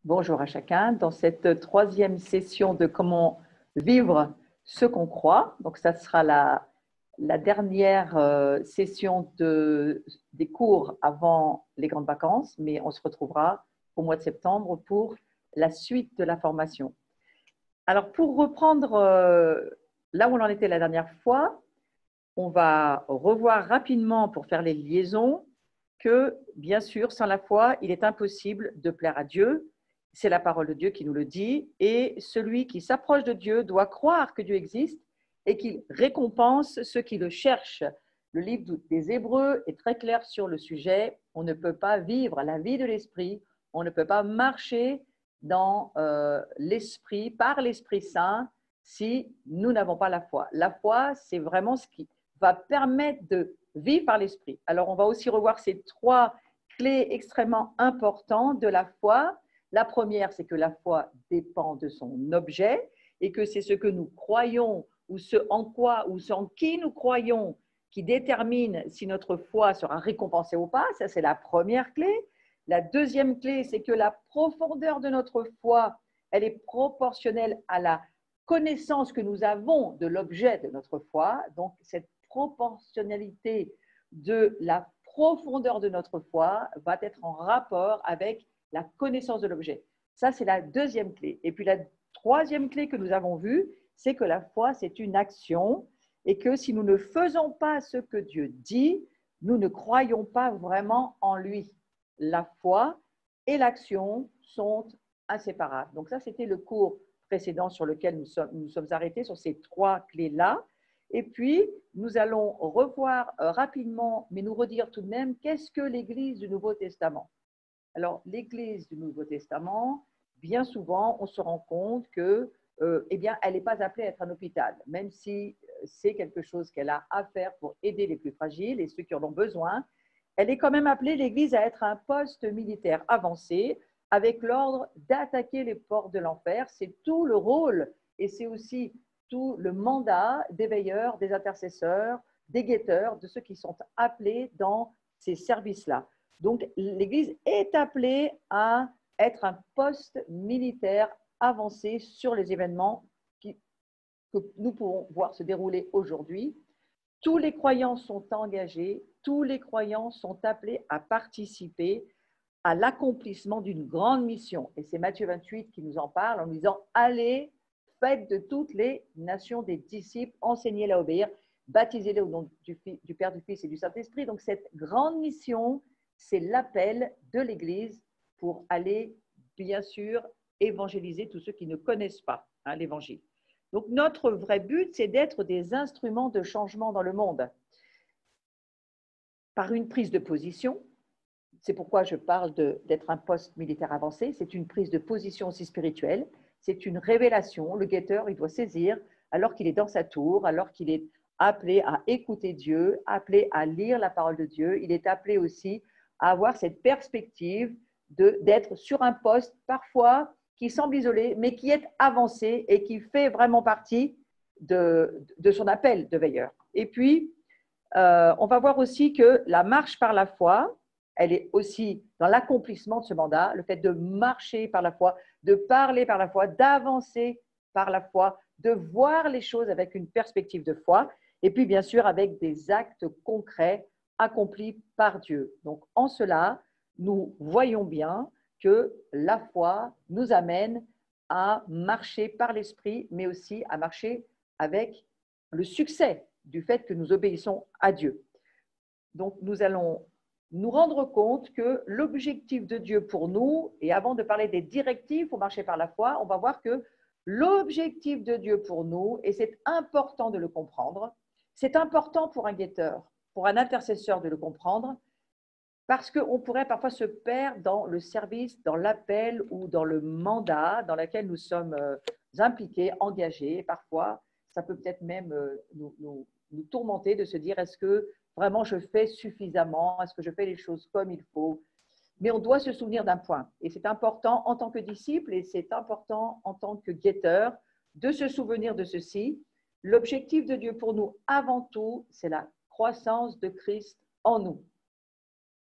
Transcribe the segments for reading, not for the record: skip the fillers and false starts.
Bonjour à chacun. Dans cette troisième session de comment vivre ce qu'on croit, donc ça sera la dernière session des cours avant les grandes vacances, mais on se retrouvera au mois de septembre pour la suite de la formation. Alors pour reprendre là où on en était la dernière fois, on va revoir rapidement pour faire les liaisons que, bien sûr, sans la foi, il est impossible de plaire à Dieu. C'est la parole de Dieu qui nous le dit. Et celui qui s'approche de Dieu doit croire que Dieu existe et qu'il récompense ceux qui le cherchent. Le livre des Hébreux est très clair sur le sujet. On ne peut pas vivre la vie de l'esprit, on ne peut pas marcher dans l'esprit, par l'Esprit Saint, si nous n'avons pas la foi. La foi, c'est vraiment ce qui va permettre de vivre par l'esprit. Alors, on va aussi revoir ces trois clés extrêmement importantes de la foi. La première, c'est que la foi dépend de son objet et que c'est ce que nous croyons ou ce en quoi ou ce en qui nous croyons qui détermine si notre foi sera récompensée ou pas. Ça, c'est la première clé. La deuxième clé, c'est que la profondeur de notre foi, elle est proportionnelle à la connaissance que nous avons de l'objet de notre foi. Donc, cette proportionnalité de la profondeur de notre foi va être en rapport avec la connaissance de l'objet. Ça, c'est la deuxième clé. Et puis, la troisième clé que nous avons vue, c'est que la foi, c'est une action et que si nous ne faisons pas ce que Dieu dit, nous ne croyons pas vraiment en lui. La foi et l'action sont inséparables. Donc ça, c'était le cours précédent sur lequel nous sommes arrêtés, sur ces trois clés-là. Et puis, nous allons revoir rapidement, mais nous redire tout de même, qu'est-ce que l'Église du Nouveau Testament? Alors, l'Église du Nouveau Testament, bien souvent, on se rend compte que, eh bien, elle n'est pas appelée à être un hôpital, même si c'est quelque chose qu'elle a à faire pour aider les plus fragiles et ceux qui en ont besoin. Elle est quand même appelée, l'Église, à être un poste militaire avancé, avec l'ordre d'attaquer les portes de l'enfer. C'est tout le rôle et c'est aussi tout le mandat des veilleurs, des intercesseurs, des guetteurs, de ceux qui sont appelés dans ces services-là. Donc, l'Église est appelée à être un poste militaire avancé sur les événements que nous pouvons voir se dérouler aujourd'hui. Tous les croyants sont engagés, tous les croyants sont appelés à participer à l'accomplissement d'une grande mission. Et c'est Matthieu 28 qui nous en parle en nous disant « Allez, faites de toutes les nations des disciples, enseignez-les à obéir, baptisez-les au nom du Père, du Fils et du Saint-Esprit. » Donc cette grande mission, c'est l'appel de l'Église pour aller, bien sûr, évangéliser tous ceux qui ne connaissent pas l'Évangile. Donc notre vrai but, c'est d'être des instruments de changement dans le monde par une prise de position. C'est pourquoi je parle d'être un poste militaire avancé. C'est une prise de position aussi spirituelle. C'est une révélation. Le guetteur, il doit saisir, alors qu'il est dans sa tour, alors qu'il est appelé à écouter Dieu, appelé à lire la parole de Dieu. Il est appelé aussi à avoir cette perspective d'être sur un poste parfois qui semble isolé, mais qui est avancé et qui fait vraiment partie de son appel de veilleur. Et puis, on va voir aussi que la marche par la foi, elle est aussi dans l'accomplissement de ce mandat, le fait de marcher par la foi, de parler par la foi, d'avancer par la foi, de voir les choses avec une perspective de foi, et puis bien sûr avec des actes concrets accomplis par Dieu. Donc en cela, nous voyons bien que la foi nous amène à marcher par l'esprit, mais aussi à marcher avec le succès du fait que nous obéissons à Dieu. Donc nous allons nous rendre compte que l'objectif de Dieu pour nous, et avant de parler des directives pour marcher par la foi, on va voir que l'objectif de Dieu pour nous, et c'est important de le comprendre, c'est important pour un guetteur, pour un intercesseur de le comprendre, parce qu'on pourrait parfois se perdre dans le service, dans l'appel ou dans le mandat dans lequel nous sommes impliqués, engagés. Et parfois, ça peut peut-être même nous tourmenter de se dire, est-ce que vraiment je fais suffisamment? Est-ce que je fais les choses comme il faut? Mais on doit se souvenir d'un point, et c'est important en tant que disciple, et c'est important en tant que guetteur, de se souvenir de ceci. L'objectif de Dieu pour nous, avant tout, c'est la croissance de Christ en nous.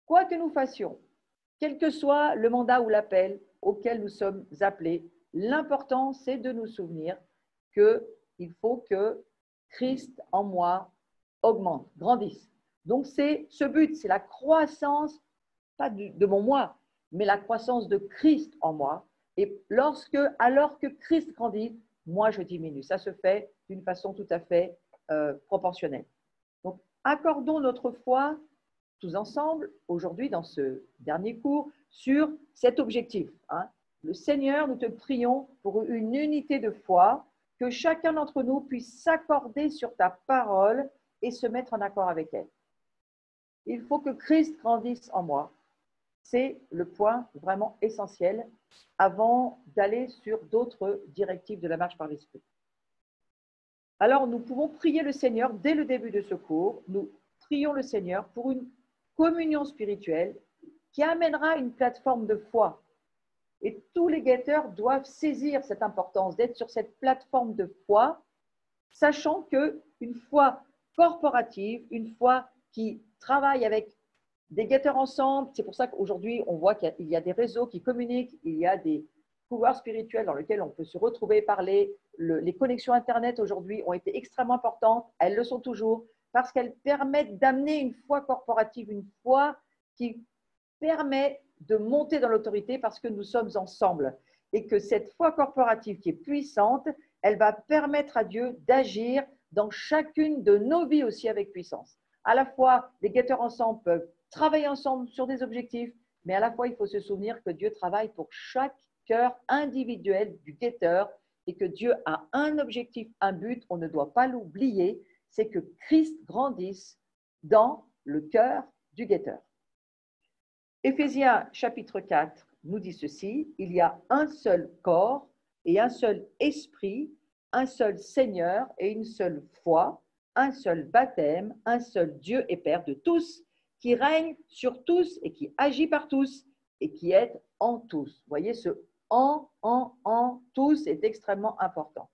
Quoi que nous fassions, quel que soit le mandat ou l'appel, auquel nous sommes appelés. L'important, c'est de nous souvenir qu'il faut que Christ en moi augmente, grandisse. Donc, c'est ce but, c'est la croissance, pas de mon moi, mais la croissance de Christ en moi. Et alors que Christ grandit, moi, je diminue. Ça se fait d'une façon tout à fait proportionnelle. Donc, accordons notre foi tous ensemble, aujourd'hui, dans ce dernier cours, sur cet objectif. Le Seigneur, nous te prions pour une unité de foi, que chacun d'entre nous puisse s'accorder sur ta parole et se mettre en accord avec elle. Il faut que Christ grandisse en moi. C'est le point vraiment essentiel avant d'aller sur d'autres directives de la marche par l'Esprit. Alors, nous pouvons prier le Seigneur dès le début de ce cours. Nous prions le Seigneur pour une communion spirituelle qui amènera une plateforme de foi. Et tous les guetteurs doivent saisir cette importance d'être sur cette plateforme de foi, sachant qu'une foi corporative, une foi qui travaille avec des guetteurs ensemble, c'est pour ça qu'aujourd'hui, on voit qu'il y a des réseaux qui communiquent, il y a des couloirs spirituels dans lesquels on peut se retrouver et parler. Les connexions Internet aujourd'hui ont été extrêmement importantes, elles le sont toujours, parce qu'elles permettent d'amener une foi corporative, une foi qui permet de monter dans l'autorité parce que nous sommes ensemble. Et que cette foi corporative qui est puissante, elle va permettre à Dieu d'agir dans chacune de nos vies aussi avec puissance. À la fois, les guetteurs ensemble peuvent travailler ensemble sur des objectifs, mais à la fois, il faut se souvenir que Dieu travaille pour chaque cœur individuel du guetteur et que Dieu a un objectif, un but, on ne doit pas l'oublier, c'est que Christ grandisse dans le cœur du guetteur. Éphésiens chapitre 4 nous dit ceci, il y a un seul corps et un seul esprit, un seul Seigneur et une seule foi, un seul baptême, un seul Dieu et Père de tous, qui règne sur tous et qui agit par tous et qui est en tous. Vous voyez, ce en tous est extrêmement important.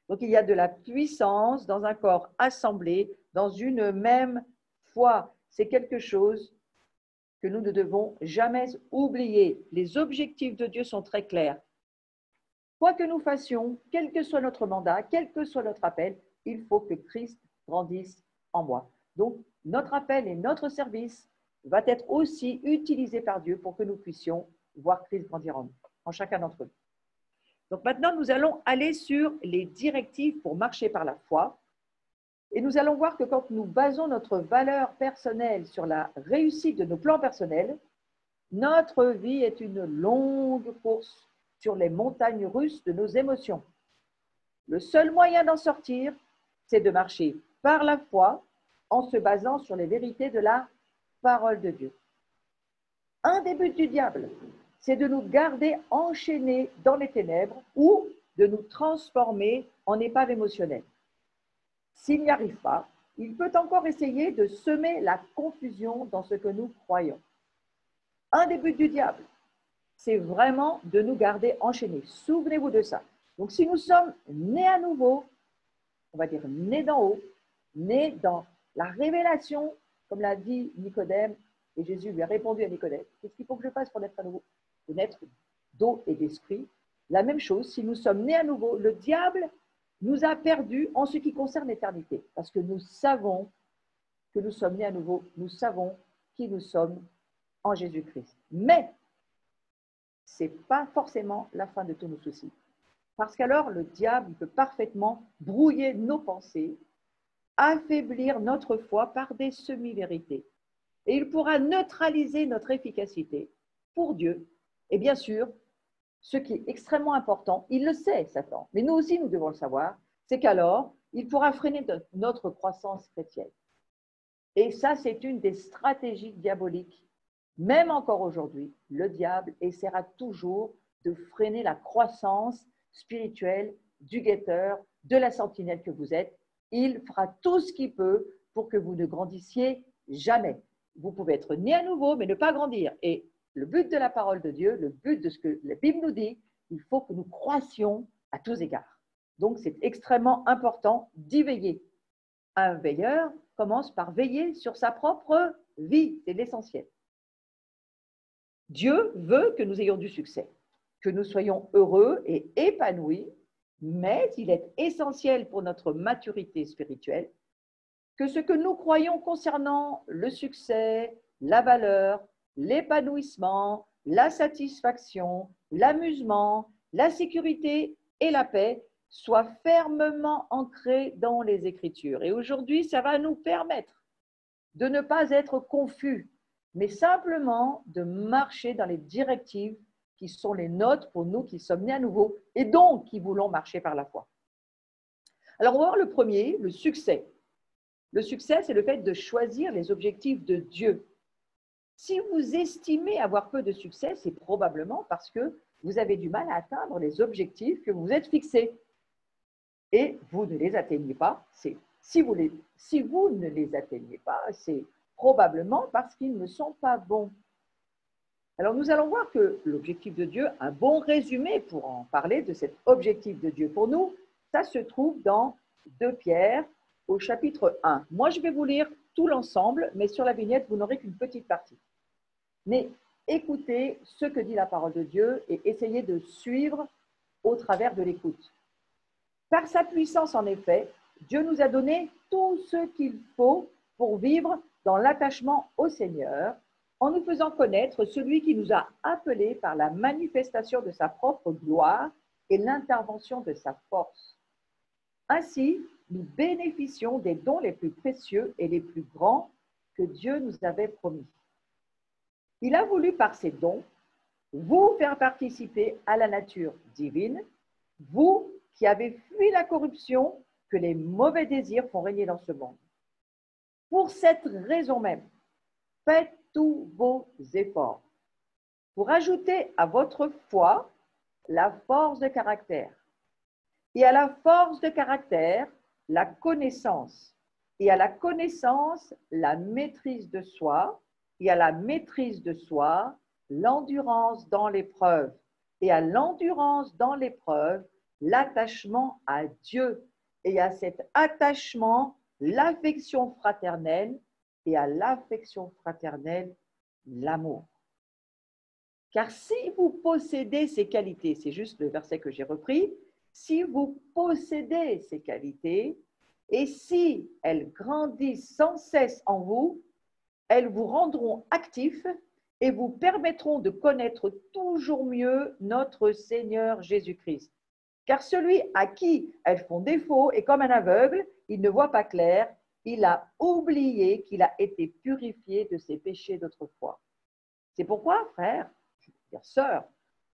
Donc, il y a de la puissance dans un corps assemblé, dans une même foi. C'est quelque chose que nous ne devons jamais oublier. Les objectifs de Dieu sont très clairs. Quoi que nous fassions, quel que soit notre mandat, quel que soit notre appel, il faut que Christ grandisse en moi. Donc, notre appel et notre service va être aussi utilisé par Dieu pour que nous puissions voir Christ grandir en nous, en chacun d'entre nous. Donc maintenant, nous allons aller sur les directives pour marcher par la foi. Et nous allons voir que quand nous basons notre valeur personnelle sur la réussite de nos plans personnels, notre vie est une longue course sur les montagnes russes de nos émotions. Le seul moyen d'en sortir, c'est de marcher par la foi en se basant sur les vérités de la parole de Dieu. Un des buts du diable, c'est de nous garder enchaînés dans les ténèbres ou de nous transformer en épave émotionnelle. S'il n'y arrive pas, il peut encore essayer de semer la confusion dans ce que nous croyons. Un des buts du diable, c'est vraiment de nous garder enchaînés. Souvenez-vous de ça. Donc, si nous sommes nés à nouveau, on va dire nés d'en haut, nés dans la révélation, comme l'a dit Nicodème, et Jésus lui a répondu à Nicodème, qu'est-ce qu'il faut que je fasse pour naître à nouveau? De naître d'eau et d'esprit. La même chose, si nous sommes nés à nouveau, le diable nous a perdus en ce qui concerne l'éternité, parce que nous savons que nous sommes nés à nouveau, nous savons qui nous sommes en Jésus-Christ. Mais ce n'est pas forcément la fin de tous nos soucis, parce qu'alors le diable peut parfaitement brouiller nos pensées, affaiblir notre foi par des semi-vérités, et il pourra neutraliser notre efficacité pour Dieu. Et bien sûr, ce qui est extrêmement important, il le sait, Satan, mais nous aussi, nous devons le savoir, c'est qu'alors, il pourra freiner notre croissance chrétienne. Et ça, c'est une des stratégies diaboliques. Même encore aujourd'hui, le diable essaiera toujours de freiner la croissance spirituelle du guetteur, de la sentinelle que vous êtes. Il fera tout ce qu'il peut pour que vous ne grandissiez jamais. Vous pouvez être né à nouveau, mais ne pas grandir. Et le but de la parole de Dieu, le but de ce que la Bible nous dit, il faut que nous croissions à tous égards. Donc, c'est extrêmement important d'y veiller. Un veilleur commence par veiller sur sa propre vie, c'est l'essentiel. Dieu veut que nous ayons du succès. que nous soyons heureux et épanouis, mais il est essentiel pour notre maturité spirituelle que ce que nous croyons concernant le succès, la valeur, l'épanouissement, la satisfaction, l'amusement, la sécurité et la paix soit fermement ancré dans les Écritures. Et aujourd'hui, ça va nous permettre de ne pas être confus, mais simplement de marcher dans les directives qui sont les nôtres pour nous qui sommes nés à nouveau et donc qui voulons marcher par la foi. Alors, on va voir le premier, le succès. Le succès, c'est le fait de choisir les objectifs de Dieu. Si vous estimez avoir peu de succès, c'est probablement parce que vous avez du mal à atteindre les objectifs que vous vous êtes fixés. Et vous ne les atteignez pas. Si vous ne les atteignez pas, c'est probablement parce qu'ils ne sont pas bons. Alors nous allons voir que l'objectif de Dieu, un bon résumé pour en parler de cet objectif de Dieu pour nous, ça se trouve dans 2 Pierre au chapitre 1. Moi, je vais vous lire tout l'ensemble, mais sur la vignette, vous n'aurez qu'une petite partie. Mais écoutez ce que dit la parole de Dieu et essayez de suivre au travers de l'écoute. Par sa puissance, en effet, Dieu nous a donné tout ce qu'il faut pour vivre dans l'attachement au Seigneur, en nous faisant connaître celui qui nous a appelés par la manifestation de sa propre gloire et l'intervention de sa force. Ainsi, nous bénéficions des dons les plus précieux et les plus grands que Dieu nous avait promis. Il a voulu par ces dons vous faire participer à la nature divine, vous qui avez fui la corruption que les mauvais désirs font régner dans ce monde. Pour cette raison même, faites tous vos efforts pour ajouter à votre foi la force de caractère, et à la force de caractère, la connaissance, et à la connaissance, la maîtrise de soi, et à la maîtrise de soi, l'endurance dans l'épreuve, et à l'endurance dans l'épreuve, l'attachement à Dieu, et à cet attachement, l'affection fraternelle, et à l'affection fraternelle, l'amour. Car si vous possédez ces qualités, c'est juste le verset que j'ai repris, si vous possédez ces qualités, et si elles grandissent sans cesse en vous, elles vous rendront actifs et vous permettront de connaître toujours mieux notre Seigneur Jésus-Christ. Car celui à qui elles font défaut est comme un aveugle, il ne voit pas clair, il a oublié qu'il a été purifié de ses péchés d'autrefois. C'est pourquoi, frères, sœurs,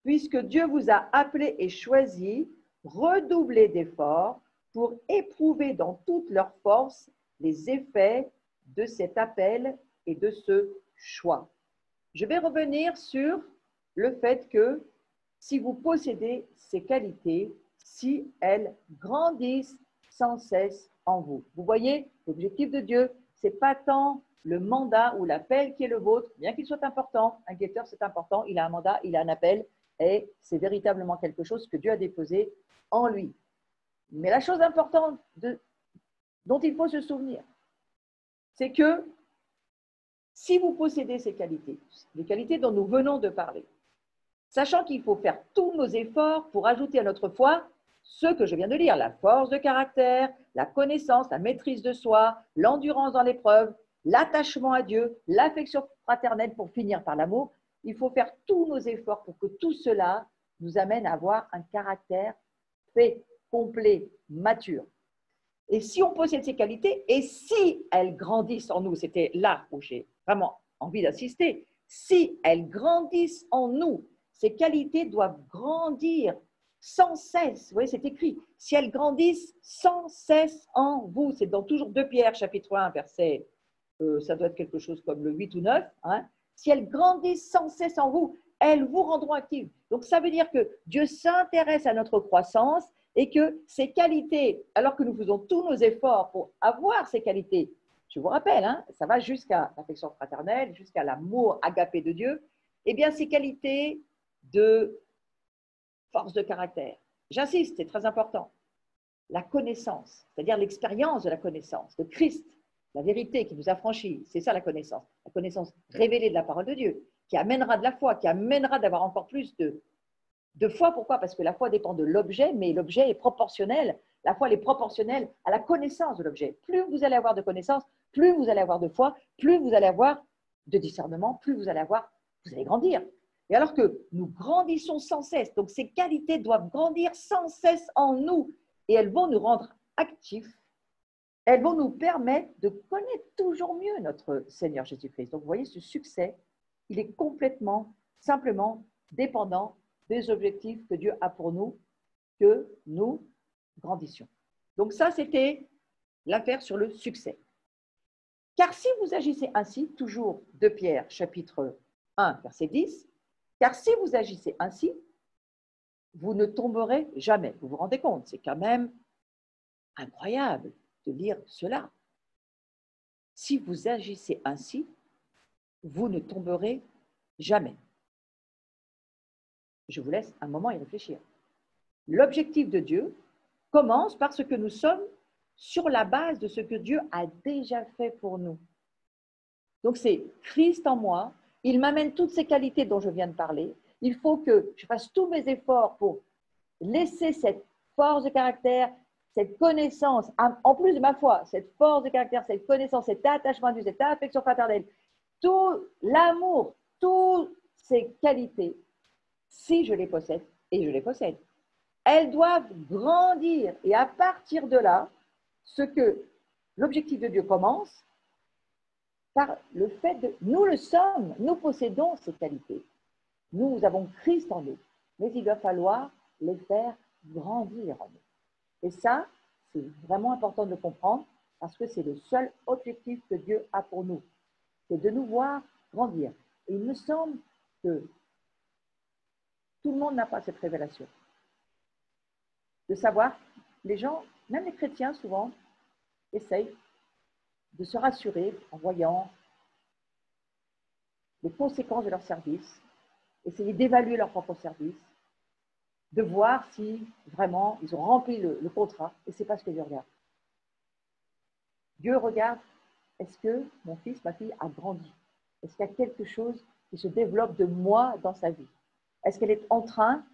puisque Dieu vous a appelés et choisis, redoublez d'efforts pour éprouver dans toute leur force les effets de cet appel et de ce choix. Je vais revenir sur le fait que si vous possédez ces qualités, si elles grandissent sans cesse en vous. Vous voyez, l'objectif de Dieu, ce n'est pas tant le mandat ou l'appel qui est le vôtre, bien qu'il soit important. Un guetteur, c'est important, il a un mandat, il a un appel, et c'est véritablement quelque chose que Dieu a déposé en lui. Mais la chose importante dont il faut se souvenir, c'est que si vous possédez ces qualités, les qualités dont nous venons de parler, sachant qu'il faut faire tous nos efforts pour ajouter à notre foi ce que je viens de lire, la force de caractère, la connaissance, la maîtrise de soi, l'endurance dans l'épreuve, l'attachement à Dieu, l'affection fraternelle pour finir par l'amour, il faut faire tous nos efforts pour que tout cela nous amène à avoir un caractère fait, complet, mature. Et si on possède ces qualités, et si elles grandissent en nous, c'était là où j'ai vraiment envie d'assister, si elles grandissent en nous, ces qualités doivent grandir sans cesse. Vous voyez, c'est écrit. Si elles grandissent sans cesse en vous, c'est dans toujours 2 Pierre, chapitre 1, verset, ça doit être quelque chose comme le 8 ou 9. Hein. Si elles grandissent sans cesse en vous, elles vous rendront actifs. Donc, ça veut dire que Dieu s'intéresse à notre croissance et que ces qualités, alors que nous faisons tous nos efforts pour avoir ces qualités, je vous rappelle, hein, ça va jusqu'à l'affection fraternelle, jusqu'à l'amour agapé de Dieu, eh bien, ces qualités de force de caractère. J'insiste, c'est très important. La connaissance, c'est-à-dire l'expérience de la connaissance de Christ, la vérité qui nous a franchis, c'est ça la connaissance révélée de la parole de Dieu, qui amènera de la foi, qui amènera d'avoir encore plus de foi. Pourquoi? Parce que la foi dépend de l'objet, mais l'objet est proportionnel. La foi elle est proportionnelle à la connaissance de l'objet. Plus vous allez avoir de connaissances, plus vous allez avoir de foi, plus vous allez avoir de discernement, plus vous allez grandir. Et alors que nous grandissons sans cesse, donc ces qualités doivent grandir sans cesse en nous et elles vont nous rendre actifs, elles vont nous permettre de connaître toujours mieux notre Seigneur Jésus-Christ. Donc vous voyez, ce succès, il est complètement, simplement dépendant des objectifs que Dieu a pour nous, que nous grandissions. Donc ça, c'était l'affaire sur le succès. Car si vous agissez ainsi, toujours 2 Pierre chapitre 1, verset 10, car si vous agissez ainsi, vous ne tomberez jamais. Vous vous rendez compte, c'est quand même incroyable de lire cela. Si vous agissez ainsi, vous ne tomberez jamais. Je vous laisse un moment y réfléchir. L'objectif de Dieu commence parce que nous sommes sur la base de ce que Dieu a déjà fait pour nous. Donc c'est Christ en moi, il m'amène toutes ces qualités dont je viens de parler. Il faut que je fasse tous mes efforts pour laisser cette force de caractère, cette connaissance, en plus de ma foi, cette force de caractère, cette connaissance, cet attachement à Dieu, cette affection fraternelle, tout l'amour, toutes ces qualités, si je les possède, et je les possède, elles doivent grandir. Et à partir de là, l'objectif de Dieu commence par le fait de, nous le sommes, nous possédons ces qualités. Nous avons Christ en nous, mais il va falloir les faire grandir en nous. Et ça, c'est vraiment important de le comprendre parce que c'est le seul objectif que Dieu a pour nous, c'est de nous voir grandir. Et il me semble que tout le monde n'a pas cette révélation. De savoir, les gens, même les chrétiens souvent, essayent de se rassurer en voyant les conséquences de leur service, essayer d'évaluer leur propre service, de voir si vraiment ils ont rempli le contrat, et ce n'est pas ce que Dieu regarde. Dieu regarde, est-ce que mon fils, ma fille a grandi? Est-ce qu'il y a quelque chose qui se développe de moi dans sa vie? Est-ce qu'elle est en train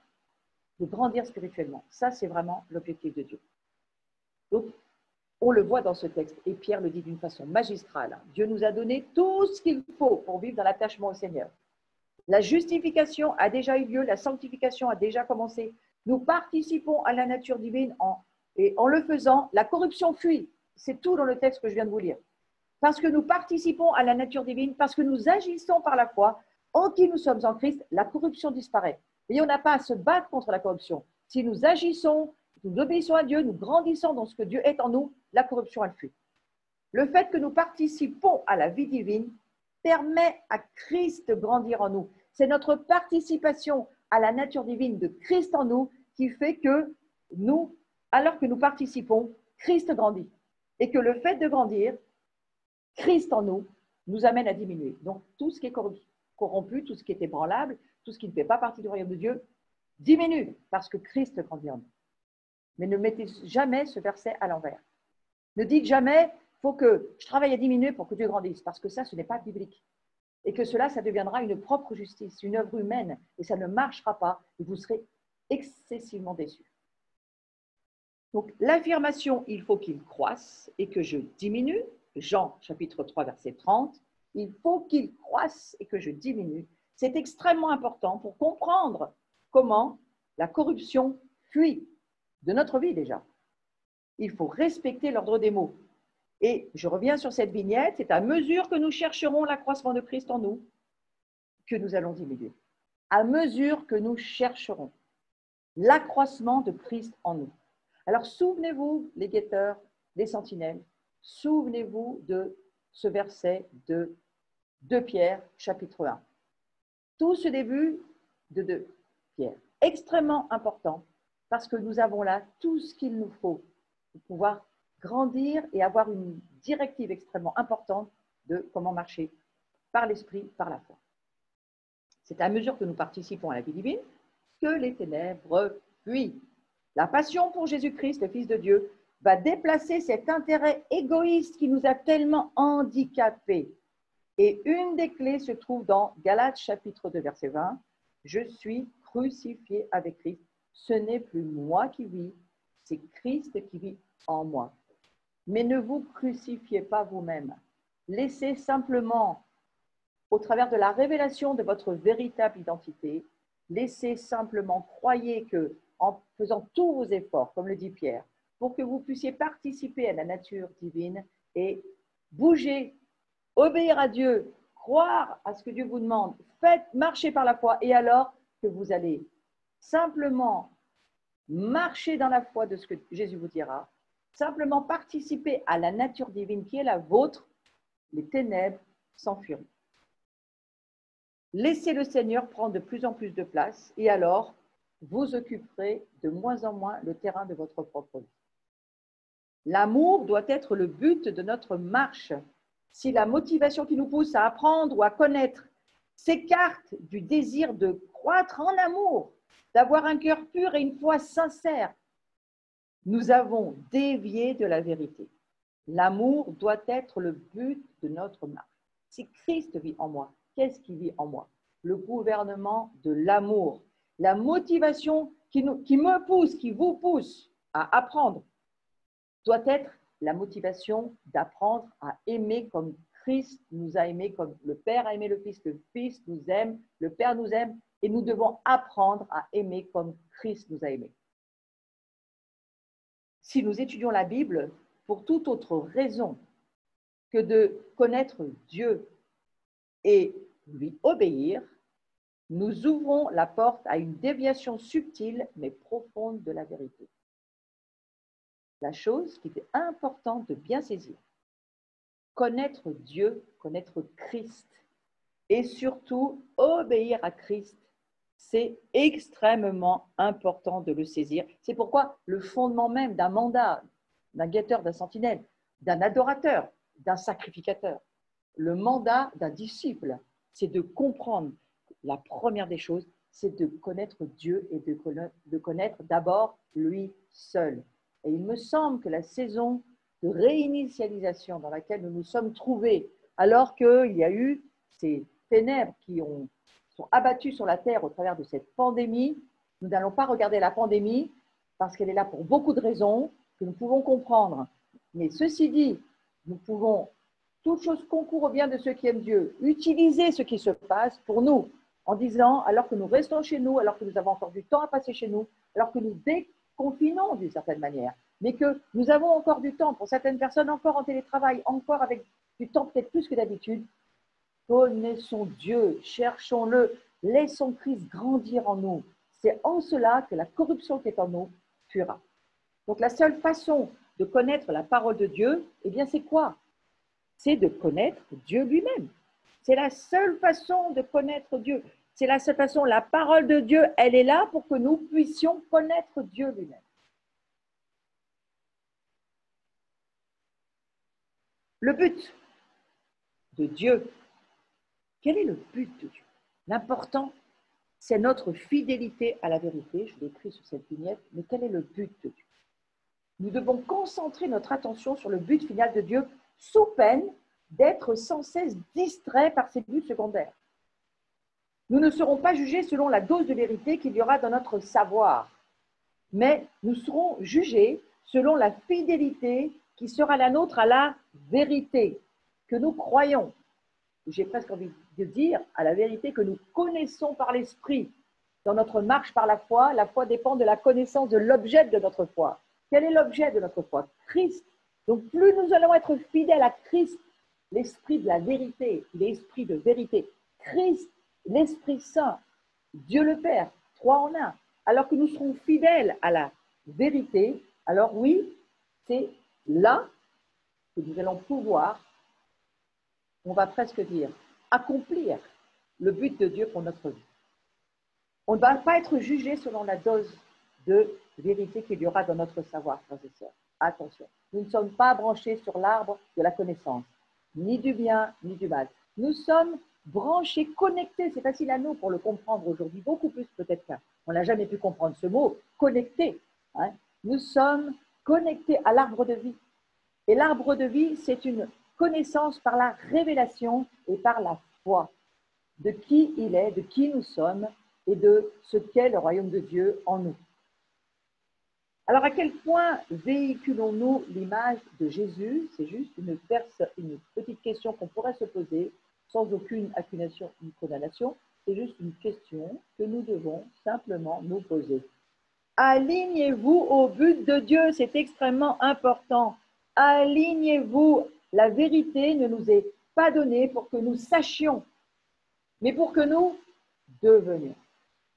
de grandir spirituellement? Ça, c'est vraiment l'objectif de Dieu. Donc, on le voit dans ce texte, et Pierre le dit d'une façon magistrale. Dieu nous a donné tout ce qu'il faut pour vivre dans l'attachement au Seigneur. La justification a déjà eu lieu, la sanctification a déjà commencé. Nous participons à la nature divine et en le faisant, la corruption fuit. C'est tout dans le texte que je viens de vous lire. Parce que nous participons à la nature divine, parce que nous agissons par la foi, en qui nous sommes en Christ, la corruption disparaît. Et on n'a pas à se battre contre la corruption. Si nous agissons, nous obéissons à Dieu, nous grandissons dans ce que Dieu est en nous, la corruption, elle fuit. Le fait que nous participons à la vie divine permet à Christ de grandir en nous. C'est notre participation à la nature divine de Christ en nous qui fait que nous, alors que nous participons, Christ grandit. Et que le fait de grandir, Christ en nous, nous amène à diminuer. Donc, tout ce qui est corrompu, tout ce qui est ébranlable, tout ce qui ne fait pas partie du royaume de Dieu, diminue parce que Christ grandit en nous. Mais ne mettez jamais ce verset à l'envers. Ne dites jamais, il faut que je travaille à diminuer pour que Dieu grandisse, parce que ça, ce n'est pas biblique. Et que cela, ça deviendra une propre justice, une œuvre humaine, et ça ne marchera pas, et vous serez excessivement déçus. Donc, l'affirmation, il faut qu'il croisse et que je diminue, Jean chapitre 3, verset 30, il faut qu'il croisse et que je diminue. C'est extrêmement important pour comprendre comment la corruption fuit de notre vie déjà. Il faut respecter l'ordre des mots. Et je reviens sur cette vignette, c'est à mesure que nous chercherons l'accroissement de Christ en nous que nous allons diminuer. À mesure que nous chercherons l'accroissement de Christ en nous. Alors souvenez-vous, les guetteurs, les sentinelles, souvenez-vous de ce verset de 2 Pierre, chapitre 1. Tout ce début de 2 Pierre, extrêmement important, parce que nous avons là tout ce qu'il nous faut pour pouvoir grandir et avoir une directive extrêmement importante de comment marcher par l'esprit, par la foi. C'est à mesure que nous participons à la vie divine que les ténèbres fuient. La passion pour Jésus-Christ, le Fils de Dieu, va déplacer cet intérêt égoïste qui nous a tellement handicapés. Et une des clés se trouve dans Galates chapitre 2, verset 20. Je suis crucifié avec Christ. Ce n'est plus moi qui vis, c'est Christ qui vit en moi. Mais ne vous crucifiez pas vous-même. Laissez simplement, au travers de la révélation de votre véritable identité, laissez simplement, croyez que, en faisant tous vos efforts, comme le dit Pierre, pour que vous puissiez participer à la nature divine et bouger, obéir à Dieu, croire à ce que Dieu vous demande, faites marcher par la foi, et alors que vous allez simplement marcher dans la foi de ce que Jésus vous dira, simplement participer à la nature divine qui est la vôtre, les ténèbres s'enfuiront. Laissez le Seigneur prendre de plus en plus de place et alors vous occuperez de moins en moins le terrain de votre propre vie. L'amour doit être le but de notre marche. Si la motivation qui nous pousse à apprendre ou à connaître s'écarte du désir de croître en amour, d'avoir un cœur pur et une foi sincère, nous avons dévié de la vérité. L'amour doit être le but de notre marche. Si Christ vit en moi, qu'est-ce qui vit en moi? Le gouvernement de l'amour. La motivation qui me pousse, qui vous pousse à apprendre, doit être la motivation d'apprendre à aimer comme Christ nous a aimés, comme le Père a aimé le Fils nous aime, le Père nous aime, et nous devons apprendre à aimer comme Christ nous a aimés. Si nous étudions la Bible pour toute autre raison que de connaître Dieu et lui obéir, nous ouvrons la porte à une déviation subtile mais profonde de la vérité. La chose qui est importante de bien saisir, connaître Dieu, connaître Christ et surtout obéir à Christ, c'est extrêmement important de le saisir. C'est pourquoi le fondement même d'un mandat, d'un guetteur, d'un sentinelle, d'un adorateur, d'un sacrificateur, le mandat d'un disciple, c'est de comprendre la première des choses, c'est de connaître Dieu et de connaître d'abord lui seul. Et il me semble que la saison de réinitialisation dans laquelle nous nous sommes trouvés, alors qu'il y a eu ces ténèbres qui sont abattues sur la terre au travers de cette pandémie, nous n'allons pas regarder la pandémie parce qu'elle est là pour beaucoup de raisons que nous pouvons comprendre. Mais ceci dit, nous pouvons, toute chose concourt au bien de ceux qui aiment Dieu, utiliser ce qui se passe pour nous, en disant, alors que nous restons chez nous, alors que nous avons encore du temps à passer chez nous, alors que nous déconfinons d'une certaine manière, mais que nous avons encore du temps, pour certaines personnes encore en télétravail, encore avec du temps peut-être plus que d'habitude, connaissons Dieu, cherchons-le, laissons Christ grandir en nous. C'est en cela que la corruption qui est en nous fuira. Donc la seule façon de connaître la parole de Dieu, eh bien c'est quoi? C'est de connaître Dieu lui-même. C'est la seule façon de connaître Dieu. C'est la seule façon, la parole de Dieu, elle est là pour que nous puissions connaître Dieu lui-même. Le but de Dieu, quel est le but de Dieu? L'important, c'est notre fidélité à la vérité. Je l'ai écrit sur cette vignette, mais quel est le but de Dieu? Nous devons concentrer notre attention sur le but final de Dieu sous peine d'être sans cesse distraits par ses buts secondaires. Nous ne serons pas jugés selon la dose de vérité qu'il y aura dans notre savoir, mais nous serons jugés selon la fidélité qui sera la nôtre à la vérité que nous croyons. J'ai presque envie de dire à la vérité que nous connaissons par l'esprit. Dans notre marche par la foi dépend de la connaissance de l'objet de notre foi. Quel est l'objet de notre foi? Christ. Donc plus nous allons être fidèles à Christ, l'esprit de la vérité, l'esprit de vérité, Christ, l'Esprit Saint, Dieu le Père, trois en un, alors que nous serons fidèles à la vérité, alors oui, c'est là que nous allons pouvoir, on va presque dire, accomplir le but de Dieu pour notre vie. On ne va pas être jugé selon la dose de vérité qu'il y aura dans notre savoir, frères et sœurs. Attention, nous ne sommes pas branchés sur l'arbre de la connaissance, ni du bien, ni du mal. Nous sommes branchés, connectés, c'est facile à nous pour le comprendre aujourd'hui, beaucoup plus peut-être qu'un. On n'a jamais pu comprendre ce mot, connecté. Hein. Nous sommes connectés à l'arbre de vie. Et l'arbre de vie, c'est une connaissance par la révélation et par la foi de qui il est, de qui nous sommes et de ce qu'est le royaume de Dieu en nous. Alors, à quel point véhiculons-nous l'image de Jésus? C'est juste une petite question qu'on pourrait se poser sans aucune accusation ni condamnation. C'est juste une question que nous devons simplement nous poser. Alignez-vous au but de Dieu, c'est extrêmement important. Alignez-vous. La vérité ne nous est pas donnée pour que nous sachions, mais pour que nous devenions.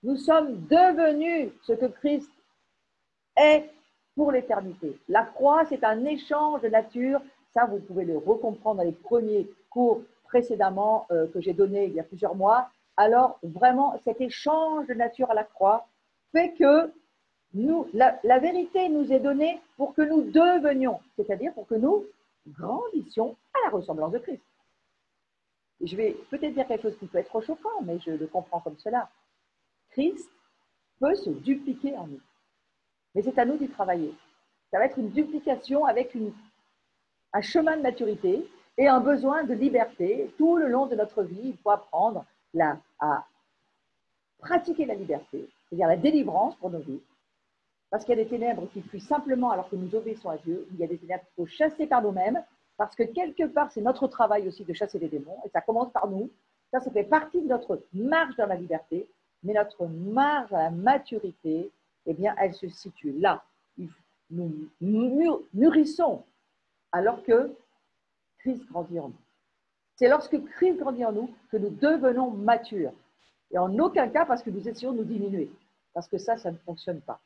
Nous sommes devenus ce que Christ est pour l'éternité. La croix, c'est un échange de nature. Ça, vous pouvez le recomprendre dans les premiers cours précédemment que j'ai donnés il y a plusieurs mois. Alors, vraiment, cet échange de nature à la croix fait que la vérité nous est donnée pour que nous devenions, c'est-à-dire pour que nous grandissions à la ressemblance de Christ. Et je vais peut-être dire quelque chose qui peut être choquant, mais je le comprends comme cela. Christ peut se dupliquer en nous. Mais c'est à nous d'y travailler. Ça va être une duplication avec un chemin de maturité et un besoin de liberté. Tout le long de notre vie, il faut apprendre à pratiquer la liberté, c'est-à-dire la délivrance pour nos vies. Parce qu'il y a des ténèbres qui fuient simplement alors que nous obéissons à Dieu. Il y a des ténèbres qu'il faut chasser par nous-mêmes, parce que quelque part, c'est notre travail aussi de chasser les démons, et ça commence par nous. Ça fait partie de notre marche dans la liberté, mais notre marche à la maturité, eh bien, elle se situe là. Nous mûrissons alors que Christ grandit en nous. C'est lorsque Christ grandit en nous que nous devenons matures. Et en aucun cas parce que nous essayons de nous diminuer, parce que ça ne fonctionne pas.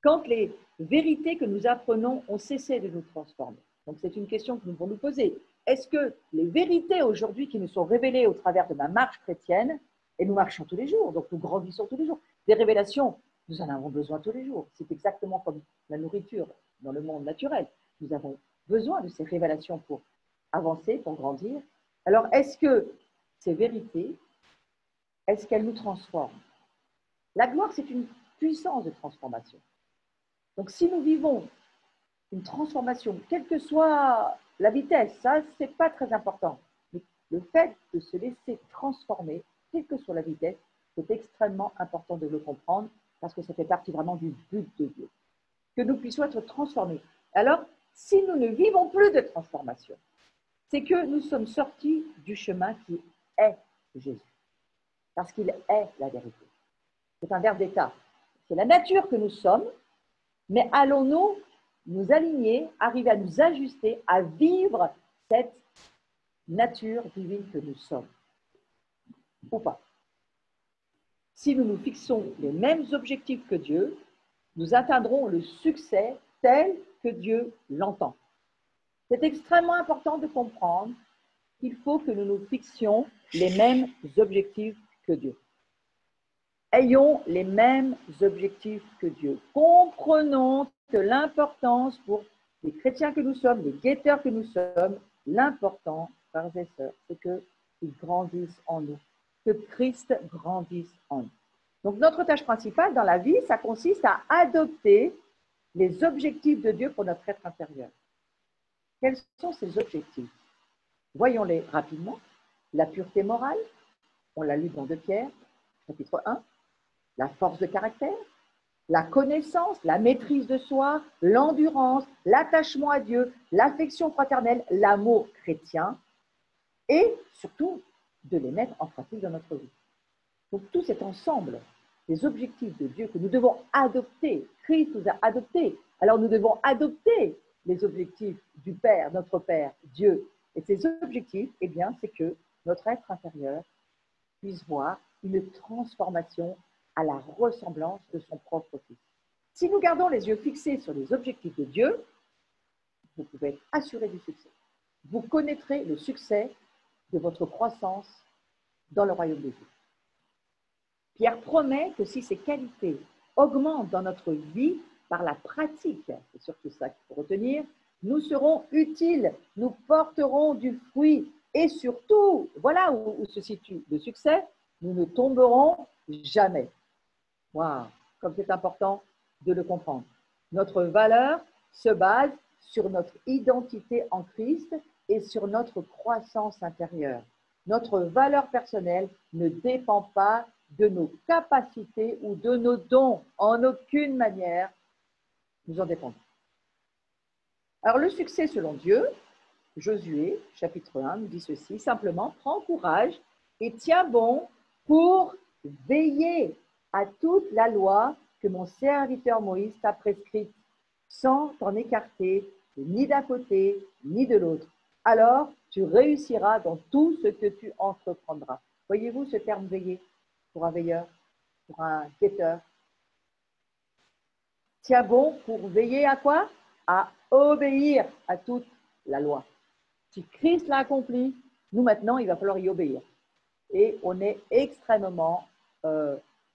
Quand les vérités que nous apprenons ont cessé de nous transformer. Donc, c'est une question que nous devons nous poser. Est-ce que les vérités aujourd'hui qui nous sont révélées au travers de ma marche chrétienne, et nous marchons tous les jours, donc nous grandissons tous les jours, des révélations, nous en avons besoin tous les jours. C'est exactement comme la nourriture dans le monde naturel. Nous avons besoin de ces révélations pour avancer, pour grandir. Alors, est-ce que ces vérités, est-ce qu'elles nous transforment? La gloire, c'est une puissance de transformation. Donc, si nous vivons une transformation, quelle que soit la vitesse, ça, ce n'est pas très important. Mais le fait de se laisser transformer, quelle que soit la vitesse, c'est extrêmement important de le comprendre parce que ça fait partie vraiment du but de Dieu. Que nous puissions être transformés. Alors, si nous ne vivons plus de transformation, c'est que nous sommes sortis du chemin qui est Jésus. Parce qu'il est la vérité. C'est un verbe d'état. C'est la nature que nous sommes, mais allons-nous nous aligner, arriver à nous ajuster, à vivre cette nature divine que nous sommes, ou pas? Si nous nous fixons les mêmes objectifs que Dieu, nous atteindrons le succès tel que Dieu l'entend. C'est extrêmement important de comprendre qu'il faut que nous nous fixions les mêmes objectifs que Dieu. Ayons les mêmes objectifs que Dieu. Comprenons que l'importance pour les chrétiens que nous sommes, les guetteurs que nous sommes, l'important, frères et sœurs, c'est qu'ils grandissent en nous, que Christ grandisse en nous. Donc notre tâche principale dans la vie, ça consiste à adopter les objectifs de Dieu pour notre être intérieur. Quels sont ces objectifs? Voyons-les rapidement. La pureté morale, on l'a lu dans 2 Pierre, chapitre 1. La force de caractère, la connaissance, la maîtrise de soi, l'endurance, l'attachement à Dieu, l'affection fraternelle, l'amour chrétien et surtout de les mettre en pratique dans notre vie. Donc tout cet ensemble des objectifs de Dieu que nous devons adopter, Christ nous a adoptés, alors nous devons adopter les objectifs du Père, notre Père, Dieu. Et ces objectifs, eh bien, c'est que notre être intérieur puisse voir une transformation à la ressemblance de son propre Fils. Si nous gardons les yeux fixés sur les objectifs de Dieu, vous pouvez être assuré du succès. Vous connaîtrez le succès de votre croissance dans le royaume de Dieu. Pierre promet que si ces qualités augmentent dans notre vie par la pratique, c'est surtout ça qu'il faut retenir, nous serons utiles, nous porterons du fruit et surtout, voilà où se situe le succès, nous ne tomberons jamais. Waouh, comme c'est important de le comprendre. Notre valeur se base sur notre identité en Christ et sur notre croissance intérieure. Notre valeur personnelle ne dépend pas de nos capacités ou de nos dons. En aucune manière, nous en dépendons. Alors, le succès selon Dieu, Josué, chapitre 1, nous dit ceci, simplement, prends courage et tiens bon pour veiller à toute la loi que mon serviteur Moïse t'a prescrite, sans t'en écarter ni d'un côté ni de l'autre. Alors, tu réussiras dans tout ce que tu entreprendras. Voyez-vous ce terme veiller pour un veilleur, pour un guetteur? Tiens bon pour veiller à quoi? À obéir à toute la loi. Si Christ l'a accompli, nous maintenant, il va falloir y obéir. Et on est extrêmement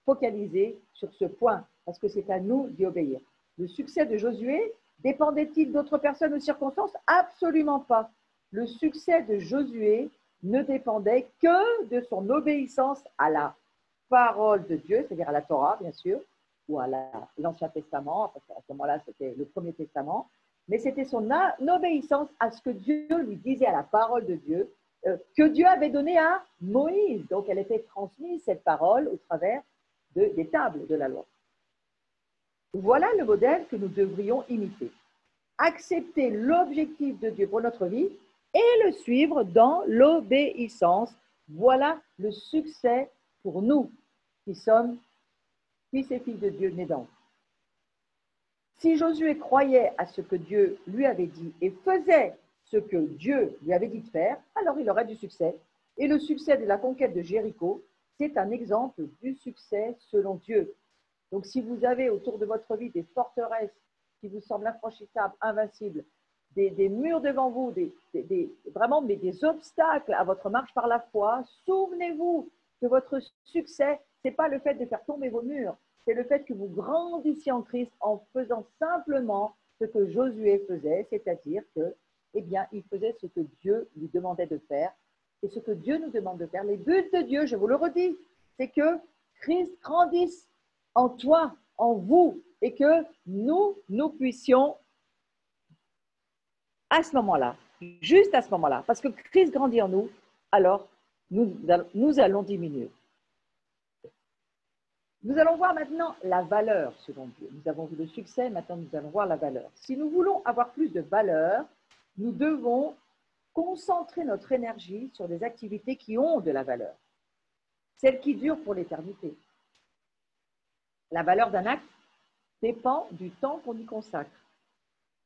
focalisé sur ce point, parce que c'est à nous d'y obéir. Le succès de Josué dépendait-il d'autres personnes ou circonstances? Absolument pas. Le succès de Josué ne dépendait que de son obéissance à la parole de Dieu, c'est-à-dire à la Torah, bien sûr, ou à l'Ancien Testament, parce qu'à ce moment-là, c'était le Premier Testament, mais c'était son obéissance à ce que Dieu lui disait, à la parole de Dieu, que Dieu avait donné à Moïse. Donc, elle était transmise, cette parole, au travers des tables de la loi. Voilà le modèle que nous devrions imiter. Accepter l'objectif de Dieu pour notre vie et le suivre dans l'obéissance. Voilà le succès pour nous qui sommes fils et filles de Dieu nés d'ange. Si Josué croyait à ce que Dieu lui avait dit et faisait ce que Dieu lui avait dit de faire, alors il aurait du succès. Et le succès de la conquête de Jéricho, c'est un exemple du succès selon Dieu. Donc si vous avez autour de votre vie des forteresses qui vous semblent infranchissables, invincibles, des murs devant vous, vraiment mais des obstacles à votre marche par la foi, souvenez-vous que votre succès, ce n'est pas le fait de faire tomber vos murs, c'est le fait que vous grandissiez en Christ en faisant simplement ce que Josué faisait, c'est-à-dire que, eh bien, il faisait ce que Dieu lui demandait de faire. Et ce que Dieu nous demande de faire, les buts de Dieu, je vous le redis, c'est que Christ grandisse en toi, en vous, et que nous puissions, à ce moment-là, juste à ce moment-là, parce que Christ grandit en nous, alors nous allons diminuer. Nous allons voir maintenant la valeur selon Dieu. Nous avons vu le succès, maintenant nous allons voir la valeur. Si nous voulons avoir plus de valeur, nous devons concentrer notre énergie sur des activités qui ont de la valeur, celles qui durent pour l'éternité. La valeur d'un acte dépend du temps qu'on y consacre.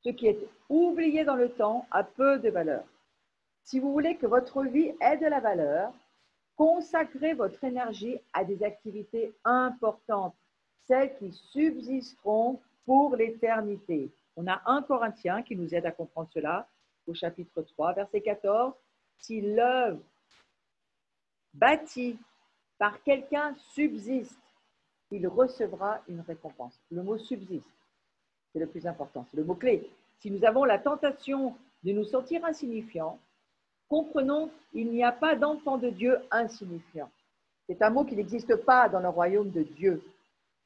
Ce qui est oublié dans le temps a peu de valeur. Si vous voulez que votre vie ait de la valeur, consacrez votre énergie à des activités importantes, celles qui subsisteront pour l'éternité. On a 1 Corinthiens qui nous aide à comprendre cela, au chapitre 3, verset 14. Si l'œuvre bâtie par quelqu'un subsiste, il recevra une récompense. Le mot subsiste, c'est le plus important, c'est le mot-clé. Si nous avons la tentation de nous sentir insignifiants, comprenons, il n'y a pas d'enfant de Dieu insignifiant. C'est un mot qui n'existe pas dans le royaume de Dieu.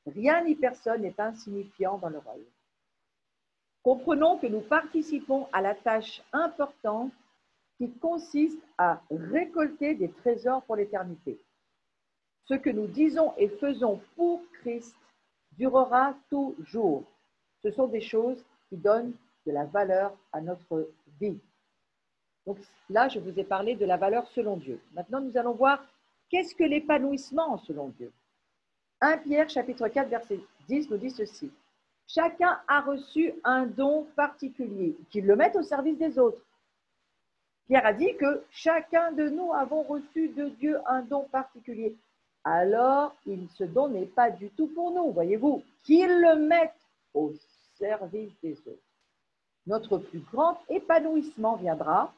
Rien ni personne n'est insignifiant dans le royaume. Comprenons que nous participons à la tâche importante qui consiste à récolter des trésors pour l'éternité. Ce que nous disons et faisons pour Christ durera toujours. Ce sont des choses qui donnent de la valeur à notre vie. Donc là, je vous ai parlé de la valeur selon Dieu. Maintenant, nous allons voir qu'est-ce que l'épanouissement selon Dieu. 1 Pierre, chapitre 4, verset 10 nous dit ceci. Chacun a reçu un don particulier, qu'il le mette au service des autres. Pierre a dit que chacun de nous avons reçu de Dieu un don particulier. Alors, ce don n'est pas du tout pour nous, voyez-vous, qu'il le mette au service des autres. Notre plus grand épanouissement viendra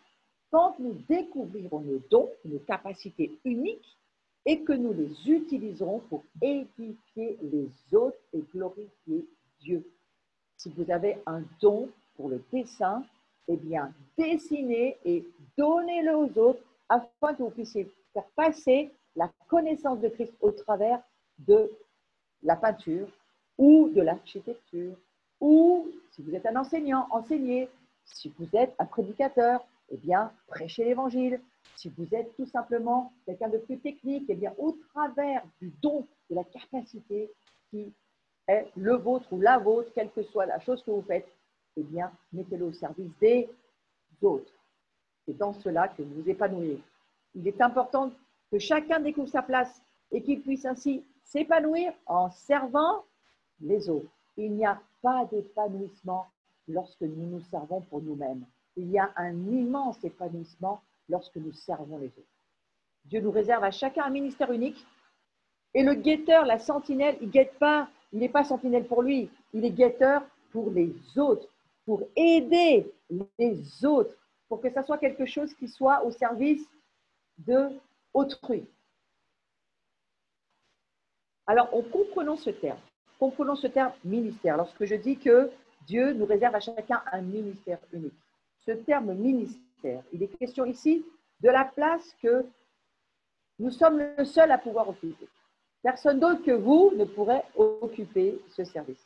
quand nous découvrirons nos dons, nos capacités uniques et que nous les utiliserons pour édifier les autres et glorifier Dieu. Si vous avez un don pour le dessin, eh bien, dessinez et donnez-le aux autres afin que vous puissiez faire passer la connaissance de Christ au travers de la peinture ou de l'architecture. Ou, si vous êtes un enseignant, enseignez. Si vous êtes un prédicateur, eh bien, prêchez l'évangile. Si vous êtes tout simplement quelqu'un de plus technique, eh bien, au travers du don, de la capacité qui est le vôtre ou la vôtre, quelle que soit la chose que vous faites, eh bien, mettez-le au service des autres. C'est dans cela que vous vous épanouirez. Il est important que chacun découvre sa place et qu'il puisse ainsi s'épanouir en servant les autres. Il n'y a pas d'épanouissement lorsque nous nous servons pour nous-mêmes. Il y a un immense épanouissement lorsque nous servons les autres. Dieu nous réserve à chacun un ministère unique. Et le guetteur, la sentinelle, il ne guette pas, il n'est pas sentinelle pour lui, il est guetteur pour les autres, pour aider les autres, pour que ça soit quelque chose qui soit au service de autrui. Alors, comprenons ce terme ministère, lorsque je dis que Dieu nous réserve à chacun un ministère unique. Ce terme ministère, il est question ici de la place que nous sommes le seul à pouvoir occuper. Personne d'autre que vous ne pourrait occuper ce service.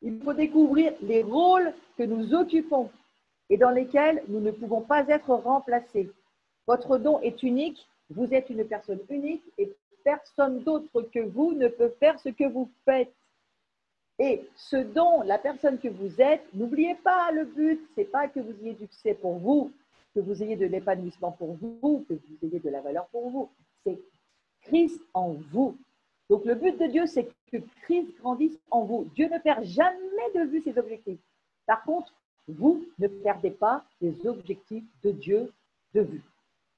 Il faut découvrir les rôles que nous occupons et dans lesquels nous ne pouvons pas être remplacés. Votre don est unique, vous êtes une personne unique et personne d'autre que vous ne peut faire ce que vous faites. Et ce don, la personne que vous êtes, n'oubliez pas le but, ce n'est pas que vous ayez du succès pour vous, que vous ayez de l'épanouissement pour vous, que vous ayez de la valeur pour vous. C'est Christ en vous. Donc le but de Dieu, c'est que Christ grandisse en vous. Dieu ne perd jamais de vue ses objectifs. Par contre, vous ne perdez pas les objectifs de Dieu de vue.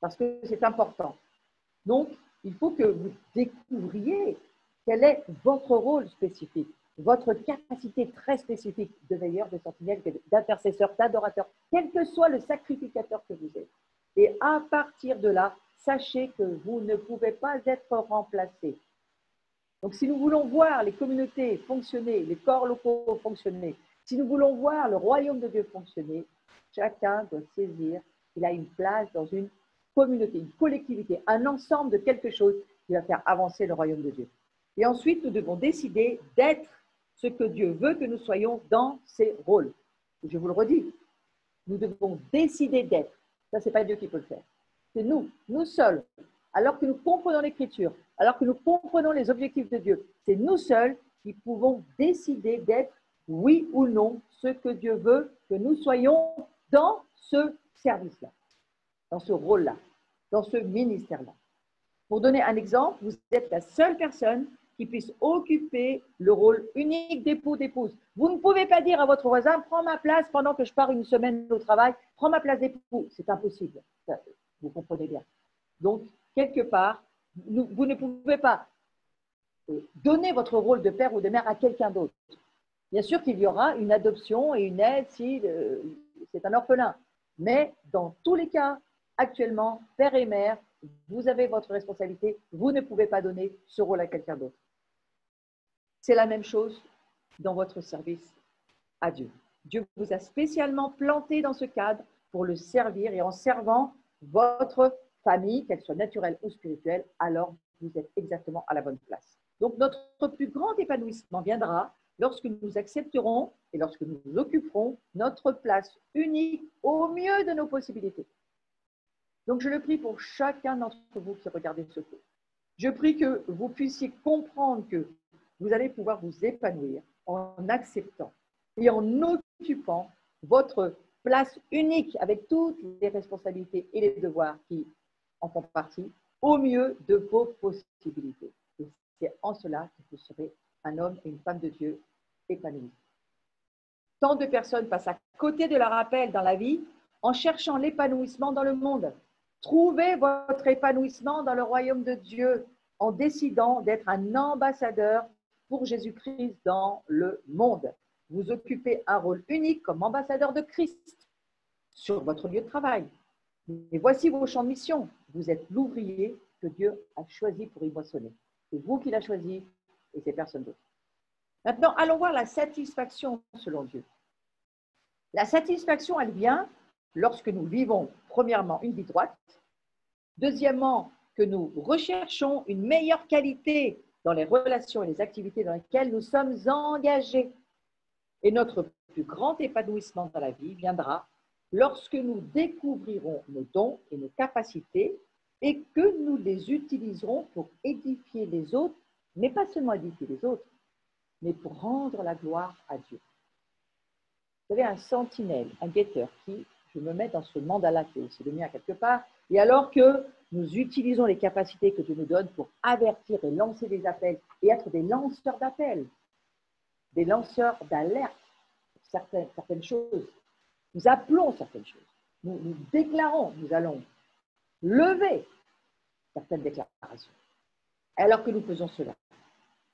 Parce que c'est important. Donc, il faut que vous découvriez quel est votre rôle spécifique, votre capacité très spécifique de veilleur, de sentinelle, d'intercesseur, d'adorateur, quel que soit le sacrificateur que vous êtes. Et à partir de là, sachez que vous ne pouvez pas être remplacé. Donc, si nous voulons voir les communautés fonctionner, les corps locaux fonctionner, si nous voulons voir le royaume de Dieu fonctionner, chacun doit saisir qu'il a une place dans une communauté, une collectivité, un ensemble de quelque chose qui va faire avancer le royaume de Dieu. Et ensuite, nous devons décider d'être ce que Dieu veut que nous soyons dans ces rôles. Et je vous le redis, nous devons décider d'être. Ça, ce n'est pas Dieu qui peut le faire. C'est nous, nous seuls. Alors que nous comprenons l'Écriture, alors que nous comprenons les objectifs de Dieu, c'est nous seuls qui pouvons décider d'être, oui ou non, ce que Dieu veut que nous soyons dans ce service-là, dans ce rôle-là, dans ce ministère-là. Pour donner un exemple, vous êtes la seule personne qui puisse occuper le rôle unique d'époux, d'épouse. Vous ne pouvez pas dire à votre voisin, prends ma place pendant que je pars une semaine au travail, prends ma place d'époux. C'est impossible. Vous comprenez bien. Donc, quelque part, vous ne pouvez pas donner votre rôle de père ou de mère à quelqu'un d'autre. Bien sûr qu'il y aura une adoption et une aide si c'est un orphelin. Mais dans tous les cas, actuellement, père et mère, vous avez votre responsabilité. Vous ne pouvez pas donner ce rôle à quelqu'un d'autre. C'est la même chose dans votre service à Dieu. Dieu vous a spécialement planté dans ce cadre pour le servir et en servant votre famille, qu'elle soit naturelle ou spirituelle, alors vous êtes exactement à la bonne place. Donc, notre plus grand épanouissement viendra lorsque nous accepterons et lorsque nous occuperons notre place unique au mieux de nos possibilités. Donc, je le prie pour chacun d'entre vous qui regardez ce cours. Je prie que vous puissiez comprendre que vous allez pouvoir vous épanouir en acceptant et en occupant votre place unique avec toutes les responsabilités et les devoirs qui en font partie au mieux de vos possibilités. Et c'est en cela que vous serez un homme et une femme de Dieu épanouis. Tant de personnes passent à côté de leur appel dans la vie en cherchant l'épanouissement dans le monde. Trouvez votre épanouissement dans le royaume de Dieu en décidant d'être un ambassadeur pour Jésus-Christ dans le monde. Vous occupez un rôle unique comme ambassadeur de Christ sur votre lieu de travail. Et voici vos champs de mission. Vous êtes l'ouvrier que Dieu a choisi pour y moissonner. C'est vous qui l'avez choisi et c'est personne d'autre. Maintenant, allons voir la satisfaction selon Dieu. La satisfaction, elle vient lorsque nous vivons, premièrement, une vie droite. Deuxièmement, que nous recherchons une meilleure qualité dans les relations et les activités dans lesquelles nous sommes engagés. Et notre plus grand épanouissement dans la vie viendra lorsque nous découvrirons nos dons et nos capacités et que nous les utiliserons pour édifier les autres, mais pas seulement édifier les autres, mais pour rendre la gloire à Dieu. Vous savez, un sentinelle, un guetteur qui, je me mets dans ce mandat-là qui est aussi le mien quelque part, et alors que nous utilisons les capacités que Dieu nous donne pour avertir et lancer des appels et être des lanceurs d'appels, des lanceurs d'alerte, certaines choses. Nous appelons certaines choses. Nous déclarons, nous allons lever certaines déclarations. Alors que nous faisons cela,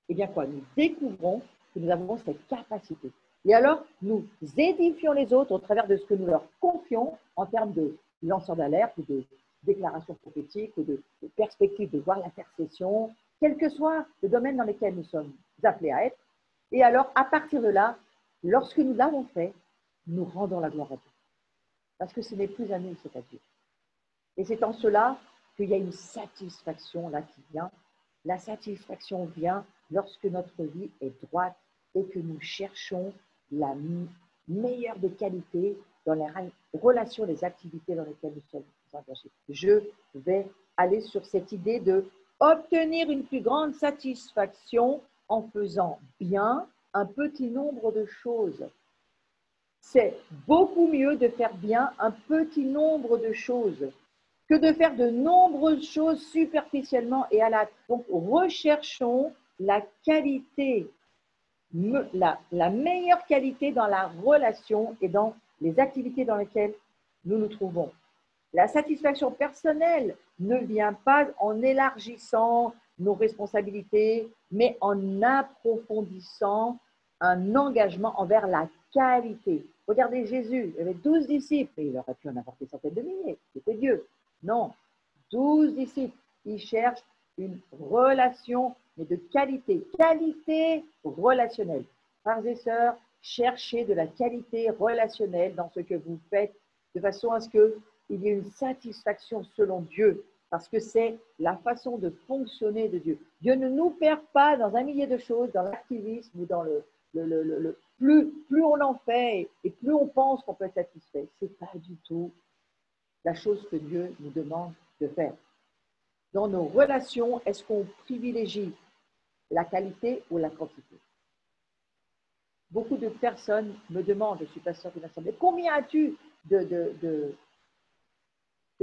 eh bien quoi? Nous découvrons que nous avons cette capacité. Et alors, nous édifions les autres au travers de ce que nous leur confions en termes de lanceurs d'alerte, ou de déclarations prophétiques, ou de perspectives de voir l'intercession, quel que soit le domaine dans lequel nous sommes appelés à être. Et alors, à partir de là, lorsque nous l'avons fait, nous rendons la gloire à Dieu. Parce que ce n'est plus à nous, c'est à Dieu. Et c'est en cela qu'il y a une satisfaction là qui vient. La satisfaction vient lorsque notre vie est droite et que nous cherchons la meilleure des qualités dans les relations, les activités dans lesquelles nous sommes engagés. Je vais aller sur cette idée de obtenir une plus grande satisfaction en faisant bien un petit nombre de choses. C'est beaucoup mieux de faire bien un petit nombre de choses que de faire de nombreuses choses superficiellement et à la... Donc, recherchons la qualité, la meilleure qualité dans la relation et dans les activités dans lesquelles nous nous trouvons. La satisfaction personnelle ne vient pas en élargissant nos responsabilités, mais en approfondissant un engagement envers la qualité. Regardez Jésus, il avait 12 disciples, et il aurait pu en avoir des centaines de milliers, c'était Dieu. Non, 12 disciples, ils cherchent une relation, mais de qualité, qualité relationnelle. Frères et sœurs, cherchez de la qualité relationnelle dans ce que vous faites, de façon à ce qu'il y ait une satisfaction selon Dieu, parce que c'est la façon de fonctionner de Dieu. Dieu ne nous perd pas dans un millier de choses, dans l'activisme ou dans plus on en fait et plus on pense qu'on peut être satisfait. Ce n'est pas du tout la chose que Dieu nous demande de faire. Dans nos relations, est-ce qu'on privilégie la qualité ou la quantité? Beaucoup de personnes me demandent, je suis pasteur d'une assemblée, combien as-tu de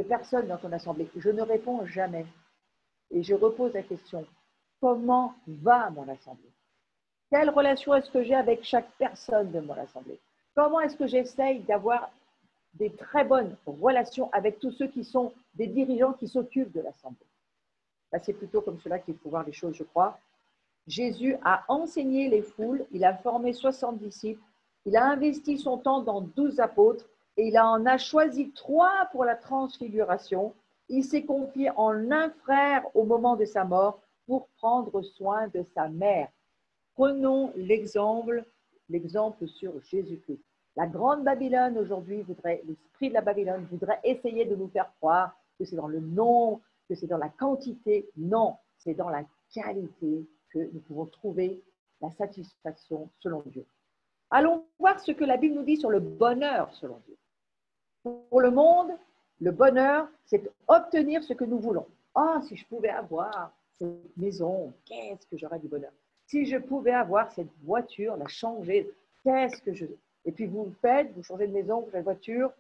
personnes dans ton assemblée? Je ne réponds jamais. Et je repose la question, comment va mon assemblée? Quelle relation est-ce que j'ai avec chaque personne de mon assemblée? Comment est-ce que j'essaye d'avoir des très bonnes relations avec tous ceux qui sont des dirigeants qui s'occupent de l'assemblée? C'est plutôt comme cela qu'il faut voir les choses, je crois. Jésus a enseigné les foules, il a formé 60 disciples, il a investi son temps dans 12 apôtres et il en a choisi 3 pour la transfiguration. Il s'est confié en un frère au moment de sa mort pour prendre soin de sa mère. Prenons l'exemple sur Jésus-Christ. La grande Babylone aujourd'hui l'esprit de la Babylone voudrait essayer de nous faire croire que c'est dans le nombre, que c'est dans la quantité. Non, c'est dans la qualité que nous pouvons trouver la satisfaction selon Dieu. Allons voir ce que la Bible nous dit sur le bonheur selon Dieu. Pour le monde, le bonheur, c'est obtenir ce que nous voulons. Ah, si je pouvais avoir cette maison, qu'est-ce que j'aurais du bonheur? Si je pouvais avoir cette voiture, la changer, qu'est-ce que je... Et puis vous le faites, vous changez de maison, vous changez de voiture.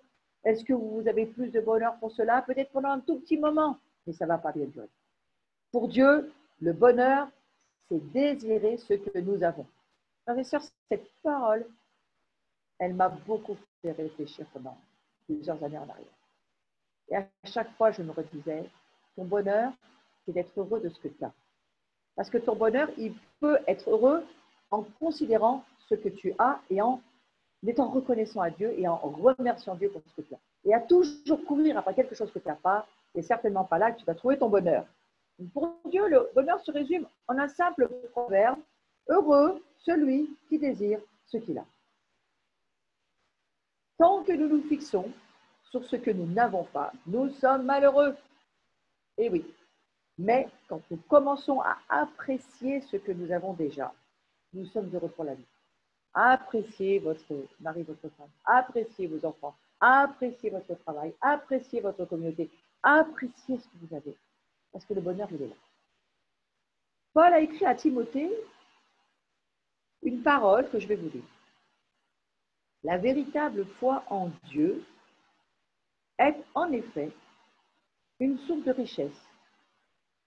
Est-ce que vous avez plus de bonheur pour cela? Peut-être pendant un tout petit moment, mais ça ne va pas bien durer. Pour Dieu, le bonheur, c'est désirer ce que nous avons. Frères et sœurs, cette parole, elle m'a beaucoup fait réfléchir pendant plusieurs années en arrière. Et à chaque fois, je me redisais, ton bonheur, c'est d'être heureux de ce que tu as. Parce que ton bonheur, il peut être heureux en considérant ce que tu as et en étant reconnaissant à Dieu et en remerciant Dieu pour ce que tu as. Et à toujours courir après quelque chose que tu n'as pas, c'est certainement pas là que tu vas trouver ton bonheur. Pour Dieu, le bonheur se résume en un simple proverbe, heureux celui qui désire ce qu'il a. Tant que nous nous fixons sur ce que nous n'avons pas, nous sommes malheureux. Et oui, mais quand nous commençons à apprécier ce que nous avons déjà, nous sommes heureux pour la vie. Appréciez votre mari, votre femme, appréciez vos enfants, appréciez votre travail, appréciez votre communauté, appréciez ce que vous avez, parce que le bonheur, il est là. Paul a écrit à Timothée une parole que je vais vous lire. La véritable foi en Dieu est en effet une source de richesse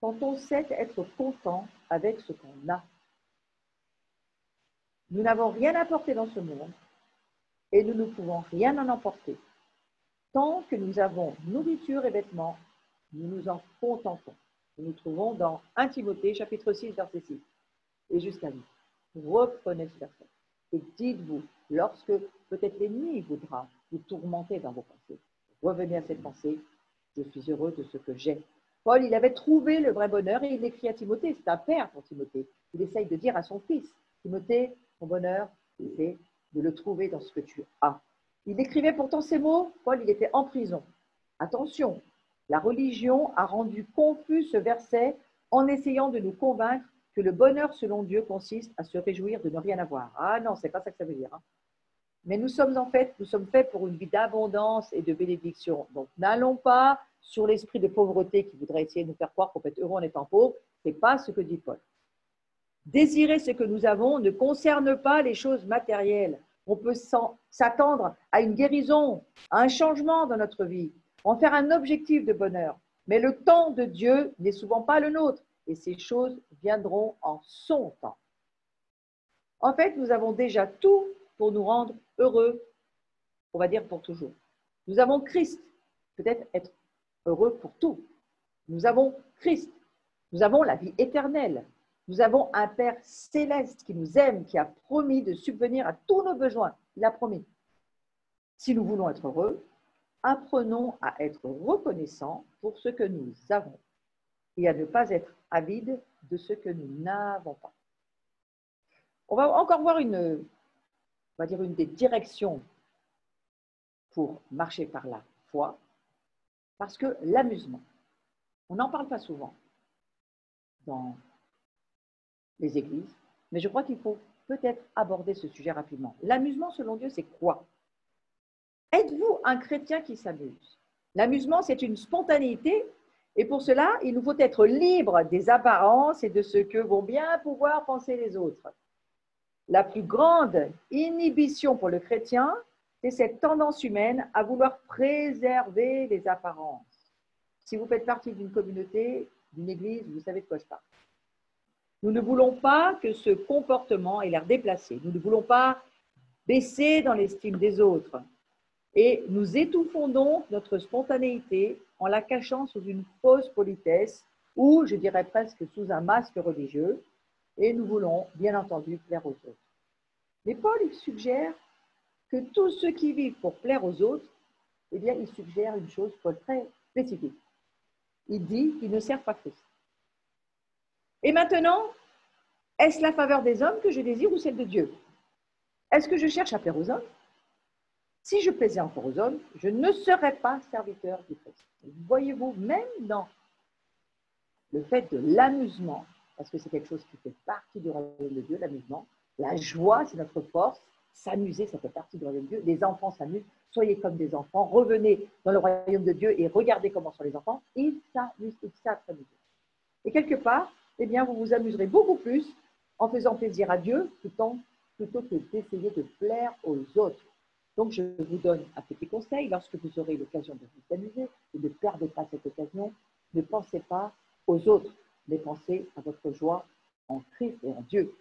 quand on sait être content avec ce qu'on a. Nous n'avons rien à porter dans ce monde et nous ne pouvons rien en emporter. Tant que nous avons nourriture et vêtements, nous nous en contentons. Nous nous trouvons dans 1 Timothée, chapitre 6, verset 6. Et jusqu'à nous. Reprenez ce verset et dites-vous, lorsque peut-être l'ennemi voudra vous tourmenter dans vos pensées, revenez à cette pensée, je suis heureux de ce que j'ai. Paul, il avait trouvé le vrai bonheur et il écrit à Timothée, c'est un père pour Timothée. Il essaye de dire à son fils, Timothée, ton bonheur, c'est de le trouver dans ce que tu as. Il écrivait pourtant ces mots, Paul, il était en prison. Attention, la religion a rendu confus ce verset en essayant de nous convaincre que le bonheur selon Dieu consiste à se réjouir de ne rien avoir. Ah non, c'est pas ça que ça veut dire. Mais nous sommes faits pour une vie d'abondance et de bénédiction. Donc, n'allons pas sur l'esprit de pauvreté qui voudrait essayer de nous faire croire qu'on peut être heureux en étant pauvre. Ce n'est pas ce que dit Paul. Désirer ce que nous avons ne concerne pas les choses matérielles. On peut s'attendre à une guérison, à un changement dans notre vie, en faire un objectif de bonheur. Mais le temps de Dieu n'est souvent pas le nôtre et ces choses viendront en son temps. En fait, nous avons déjà tout pour nous rendre heureux, on va dire pour toujours. Nous avons Christ, peut-être être heureux pour tout. Nous avons Christ, nous avons la vie éternelle. Nous avons un Père céleste qui nous aime, qui a promis de subvenir à tous nos besoins. Il a promis. Si nous voulons être heureux, apprenons à être reconnaissants pour ce que nous avons et à ne pas être avides de ce que nous n'avons pas. On va encore voir une des directions pour marcher par la foi, parce que l'amusement, on n'en parle pas souvent dans les églises, mais je crois qu'il faut peut-être aborder ce sujet rapidement. L'amusement, selon Dieu, c'est quoi? Êtes-vous un chrétien qui s'amuse? L'amusement, c'est une spontanéité, et pour cela, il nous faut être libre des apparences et de ce que vont bien pouvoir penser les autres. La plus grande inhibition pour le chrétien, c'est cette tendance humaine à vouloir préserver les apparences. Si vous faites partie d'une communauté, d'une église, vous savez de quoi je parle. Nous ne voulons pas que ce comportement ait l'air déplacé. Nous ne voulons pas baisser dans l'estime des autres. Et nous étouffons donc notre spontanéité en la cachant sous une fausse politesse ou, je dirais presque, sous un masque religieux. Et nous voulons, bien entendu, plaire aux autres. Mais Paul, il suggère que tous ceux qui vivent pour plaire aux autres, eh bien, il suggère une chose, Paul, très spécifique. Il dit qu'ils ne servent pas Christ. Et maintenant, est-ce la faveur des hommes que je désire ou celle de Dieu? Est-ce que je cherche à plaire aux hommes? Si je plaisais encore aux hommes, je ne serais pas serviteur du Christ. Voyez-vous, même dans le fait de l'amusement, parce que c'est quelque chose qui fait partie du royaume de Dieu, l'amusement, la joie, c'est notre force, s'amuser, ça fait partie du royaume de Dieu, les enfants s'amusent, soyez comme des enfants, revenez dans le royaume de Dieu et regardez comment sont les enfants, ils s'amusent, ils savent s'amuser. Et quelque part, eh bien, vous vous amuserez beaucoup plus en faisant plaisir à Dieu plutôt que d'essayer de plaire aux autres. Donc, je vous donne un petit conseil. Lorsque vous aurez l'occasion de vous amuser et ne perdez pas cette occasion, ne pensez pas aux autres, mais pensez à votre joie en Christ et en Dieu.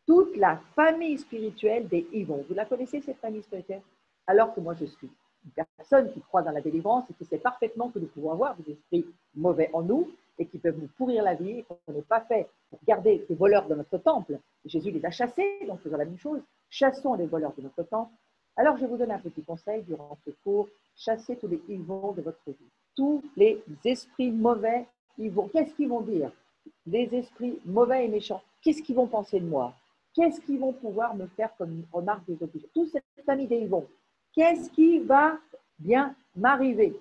Toute la famille spirituelle des Yvon. Vous la connaissez, cette famille spirituelle? Alors que moi, je suis une personne qui croit dans la délivrance et qui sait parfaitement que nous pouvons avoir des esprits mauvais en nous et qui peuvent nous pourrir la vie et qu'on n'est pas fait pour garder les voleurs de notre temple. Jésus les a chassés, donc faisons la même chose. Chassons les voleurs de notre temple. Alors, je vous donne un petit conseil durant ce cours. Chassez tous les Yvons de votre vie. Tous les esprits mauvais, qu'est-ce qu'ils vont dire? Les esprits mauvais et méchants, qu'est-ce qu'ils vont penser de moi? Qu'est-ce qu'ils vont pouvoir me faire comme une remarque des obligations? Toute cette famille des Yvon, qu'est-ce qui va bien m'arriver?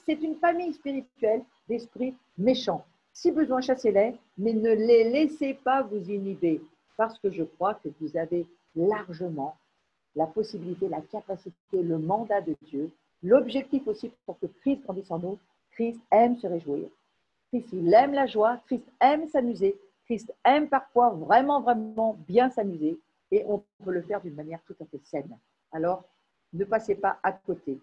C'est une famille spirituelle d'esprits méchants. Si besoin, chassez-les, mais ne les laissez pas vous inhiber, parce que je crois que vous avez largement la possibilité, la capacité, le mandat de Dieu l'objectif aussi pour que Christ grandisse en nous, Christ aime se réjouir. Christ, il aime la joie, Christ aime s'amuser, Christ aime parfois vraiment, vraiment bien s'amuser et on peut le faire d'une manière tout à fait saine. Alors, ne passez pas à côté.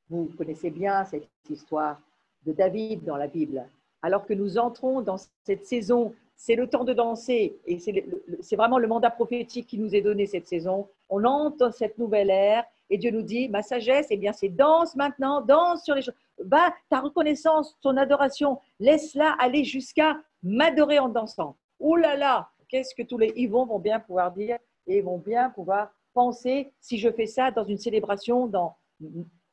Vous connaissez bien cette histoire de David dans la Bible. Alors que nous entrons dans cette saison, c'est le temps de danser et c'est vraiment le mandat prophétique qui nous est donné cette saison. On entre dans cette nouvelle ère et Dieu nous dit, ma sagesse, eh bien c'est danse maintenant, danse sur les choses. Va, ta reconnaissance, ton adoration, laisse-la aller jusqu'à m'adorer en dansant. Ouh là là, qu'est-ce que tous les Yvons vont bien pouvoir dire et vont bien pouvoir penser si je fais ça dans une célébration, dans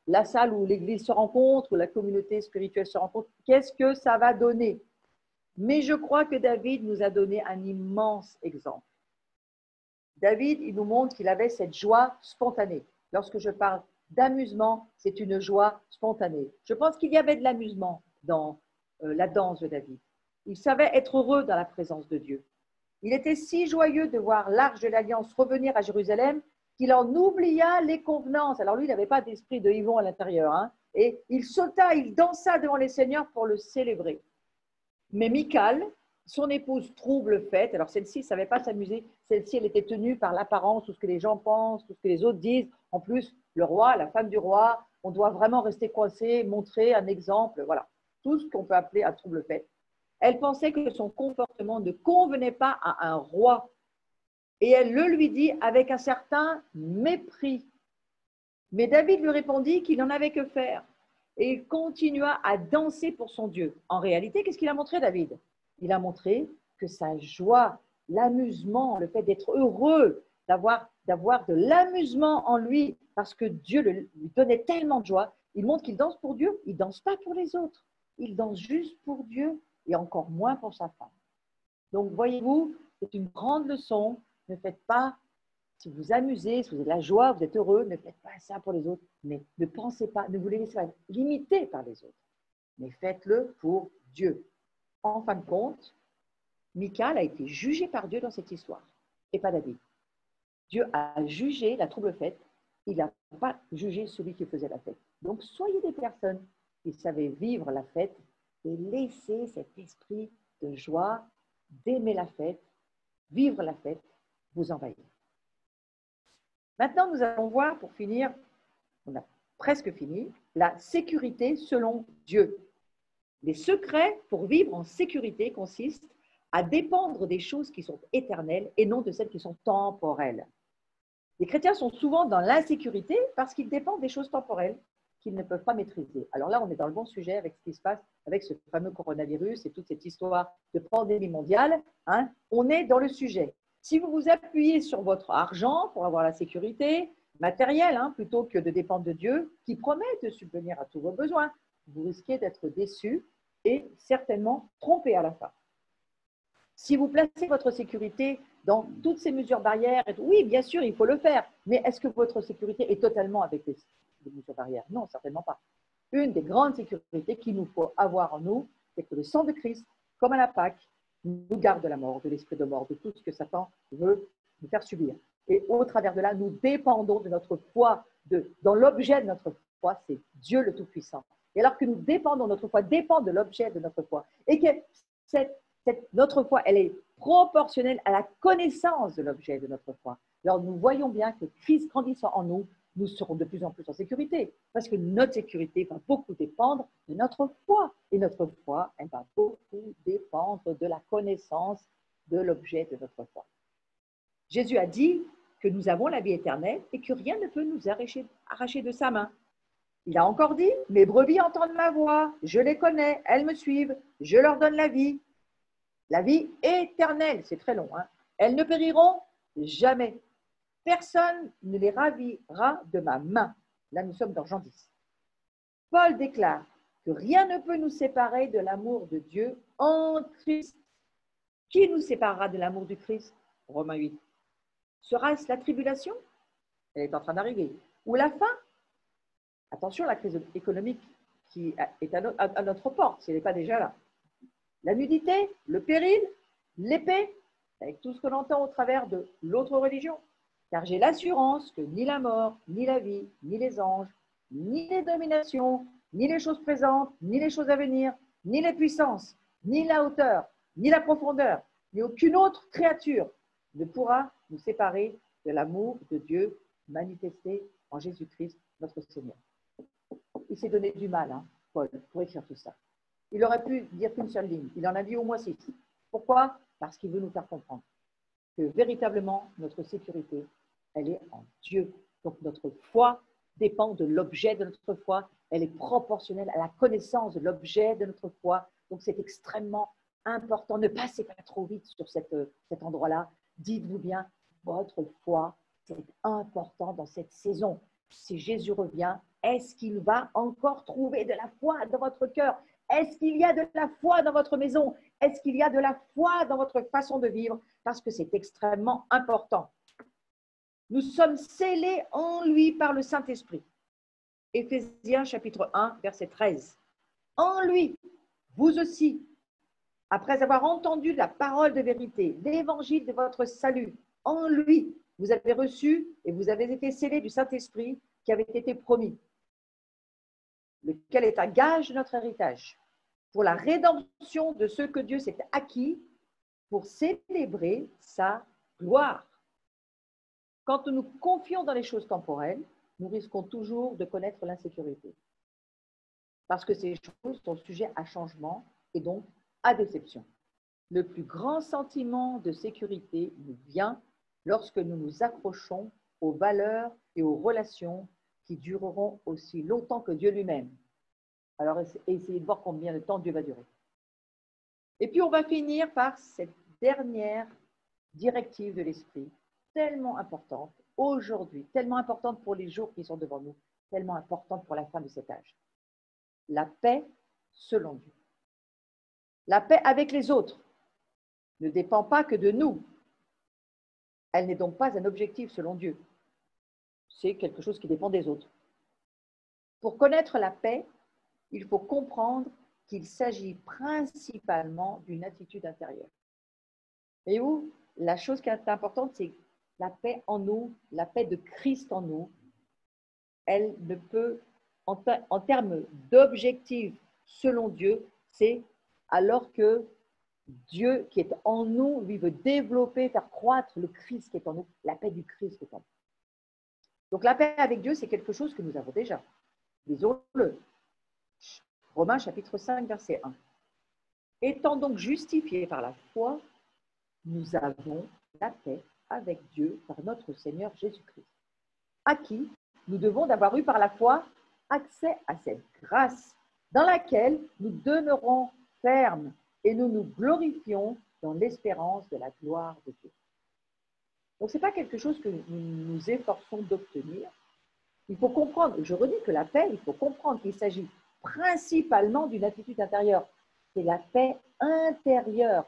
la salle où l'église se rencontre, où la communauté spirituelle se rencontre, qu'est-ce que ça va donner? Mais je crois que David nous a donné un immense exemple. David, il nous montre qu'il avait cette joie spontanée. Lorsque je parle d'amusement, c'est une joie spontanée. Je pense qu'il y avait de l'amusement dans la danse de David. Il savait être heureux dans la présence de Dieu. Il était si joyeux de voir l'arche de l'Alliance revenir à Jérusalem qu'il en oublia les convenances. Alors lui, il n'avait pas d'esprit de Yvon à l'intérieur. Hein, et il sauta, il dansa devant les seigneurs pour le célébrer. Mais Michal, son épouse, trouble le fait. Alors celle-ci ne savait pas s'amuser. Celle-ci, elle était tenue par l'apparence, tout ce que les gens pensent, tout ce que les autres disent. En plus, le roi, la femme du roi, on doit vraiment rester coincé, montrer un exemple. Voilà, tout ce qu'on peut appeler un trouble fait. Elle pensait que son comportement ne convenait pas à un roi. Et elle le lui dit avec un certain mépris. Mais David lui répondit qu'il n'en avait que faire. Et il continua à danser pour son Dieu. En réalité, qu'est-ce qu'il a montré, David? Il a montré que sa joie, l'amusement, le fait d'être heureux, d'avoir de l'amusement en lui, parce que Dieu lui donnait tellement de joie, il montre qu'il danse pour Dieu, il ne danse pas pour les autres. Il danse juste pour Dieu et encore moins pour sa femme. Donc, voyez-vous, c'est une grande leçon. Ne faites pas, si vous vous amusez, si vous avez de la joie, vous êtes heureux, ne faites pas ça pour les autres. Mais ne pensez pas, ne vous laissez pas limiter par les autres. Mais faites-le pour Dieu. En fin de compte, Michal a été jugé par Dieu dans cette histoire, et pas David. Dieu a jugé la trouble faite, il n'a pas jugé celui qui faisait la fête. Donc, soyez des personnes qui savaient vivre la fête et laissez cet esprit de joie, d'aimer la fête, vivre la fête, vous envahir. Maintenant, nous allons voir, pour finir, on a presque fini, la sécurité selon Dieu. Les secrets pour vivre en sécurité consistent à dépendre des choses qui sont éternelles et non de celles qui sont temporelles. Les chrétiens sont souvent dans l'insécurité parce qu'ils dépendent des choses temporelles qu'ils ne peuvent pas maîtriser. Alors là, on est dans le bon sujet avec ce qui se passe avec ce fameux coronavirus et toute cette histoire de pandémie mondiale. Hein, on est dans le sujet. Si vous vous appuyez sur votre argent pour avoir la sécurité matérielle, hein, plutôt que de dépendre de Dieu, qui promet de subvenir à tous vos besoins, vous risquez d'être déçu et certainement trompé à la fin. Si vous placez votre sécurité dans toutes ces mesures barrières, oui, bien sûr, il faut le faire, mais est-ce que votre sécurité est totalement avec les mesures barrières? Non, certainement pas. Une des grandes sécurités qu'il nous faut avoir en nous, c'est que le sang de Christ, comme à la Pâque, nous garde de la mort, de l'esprit de mort, de tout ce que Satan veut nous faire subir. Et au travers de là, nous dépendons de notre foi, dans l'objet de notre foi, c'est Dieu le Tout-Puissant. Et alors que nous dépendons, notre foi dépend de l'objet de notre foi, et que notre foi, elle est proportionnelle à la connaissance de l'objet de notre foi. Alors nous voyons bien que Christ grandissant en nous, nous serons de plus en plus en sécurité, parce que notre sécurité va beaucoup dépendre de notre foi. Et notre foi, elle va beaucoup dépendre de la connaissance de l'objet de notre foi. Jésus a dit que nous avons la vie éternelle et que rien ne peut nous arracher de sa main. Il a encore dit, mes brebis entendent ma voix, je les connais, elles me suivent, je leur donne la vie. La vie éternelle, c'est très long, hein. Elles ne périront jamais. Personne ne les ravira de ma main. Là, nous sommes dans Jean 10. Paul déclare que rien ne peut nous séparer de l'amour de Dieu en Christ. Qui nous séparera de l'amour du Christ? Romains 8. Sera-ce la tribulation? Elle est en train d'arriver. Ou la faim? Attention, la crise économique qui est à notre porte, si elle n'est pas déjà là. La nudité, le péril, l'épée, avec tout ce que l'on entend au travers de l'autre religion. Car j'ai l'assurance que ni la mort, ni la vie, ni les anges, ni les dominations, ni les choses présentes, ni les choses à venir, ni les puissances, ni la hauteur, ni la profondeur, ni aucune autre créature ne pourra nous séparer de l'amour de Dieu manifesté en Jésus-Christ, notre Seigneur. Il s'est donné du mal, Paul, pour écrire tout ça. Il aurait pu dire qu'une seule ligne. Il en a dit au moins 6. Pourquoi? Parce qu'il veut nous faire comprendre que véritablement, notre sécurité, elle est en Dieu. Donc, notre foi dépend de l'objet de notre foi. Elle est proportionnelle à la connaissance de l'objet de notre foi. Donc, c'est extrêmement important. Ne passez pas trop vite sur cet endroit-là. Dites-vous bien, votre foi, c'est important dans cette saison. Si Jésus revient, est-ce qu'il va encore trouver de la foi dans votre cœur? Est-ce qu'il y a de la foi dans votre maison? Est-ce qu'il y a de la foi dans votre façon de vivre? Parce que c'est extrêmement important. Nous sommes scellés en lui par le Saint-Esprit. Éphésiens chapitre 1, verset 13. En lui, vous aussi, après avoir entendu la parole de vérité, l'évangile de votre salut, en lui, vous avez reçu et vous avez été scellés du Saint-Esprit qui avait été promis, lequel est un gage de notre héritage, pour la rédemption de ceux que Dieu s'est acquis pour célébrer sa gloire. Quand nous nous confions dans les choses temporelles, nous risquons toujours de connaître l'insécurité. Parce que ces choses sont sujets à changement et donc à déception. Le plus grand sentiment de sécurité nous vient lorsque nous nous accrochons aux valeurs et aux relations qui dureront aussi longtemps que Dieu lui-même. Alors, essayez de voir combien de temps Dieu va durer. Et puis, on va finir par cette dernière directive de l'Esprit, tellement importante aujourd'hui, tellement importante pour les jours qui sont devant nous, tellement importante pour la fin de cet âge. La paix selon Dieu. La paix avec les autres ne dépend pas que de nous. Elle n'est donc pas un objectif selon Dieu. C'est quelque chose qui dépend des autres. Pour connaître la paix, il faut comprendre qu'il s'agit principalement d'une attitude intérieure. Et où la chose qui est importante, c'est la paix en nous, la paix de Christ en nous. Elle ne peut, en termes d'objectif selon Dieu, c'est alors que Dieu qui est en nous, lui veut développer, faire croître le Christ qui est en nous, la paix du Christ qui est en nous. Donc la paix avec Dieu, c'est quelque chose que nous avons déjà. Disons-le. Romains chapitre 5, verset 1. Étant donc justifiés par la foi, nous avons la paix avec Dieu par notre Seigneur Jésus-Christ, à qui nous devons d'avoir eu par la foi accès à cette grâce dans laquelle nous demeurons fermes et nous nous glorifions dans l'espérance de la gloire de Dieu. Donc, ce n'est pas quelque chose que nous nous efforçons d'obtenir. Il faut comprendre, je redis que la paix, il faut comprendre qu'il s'agit principalement d'une attitude intérieure. C'est la paix intérieure.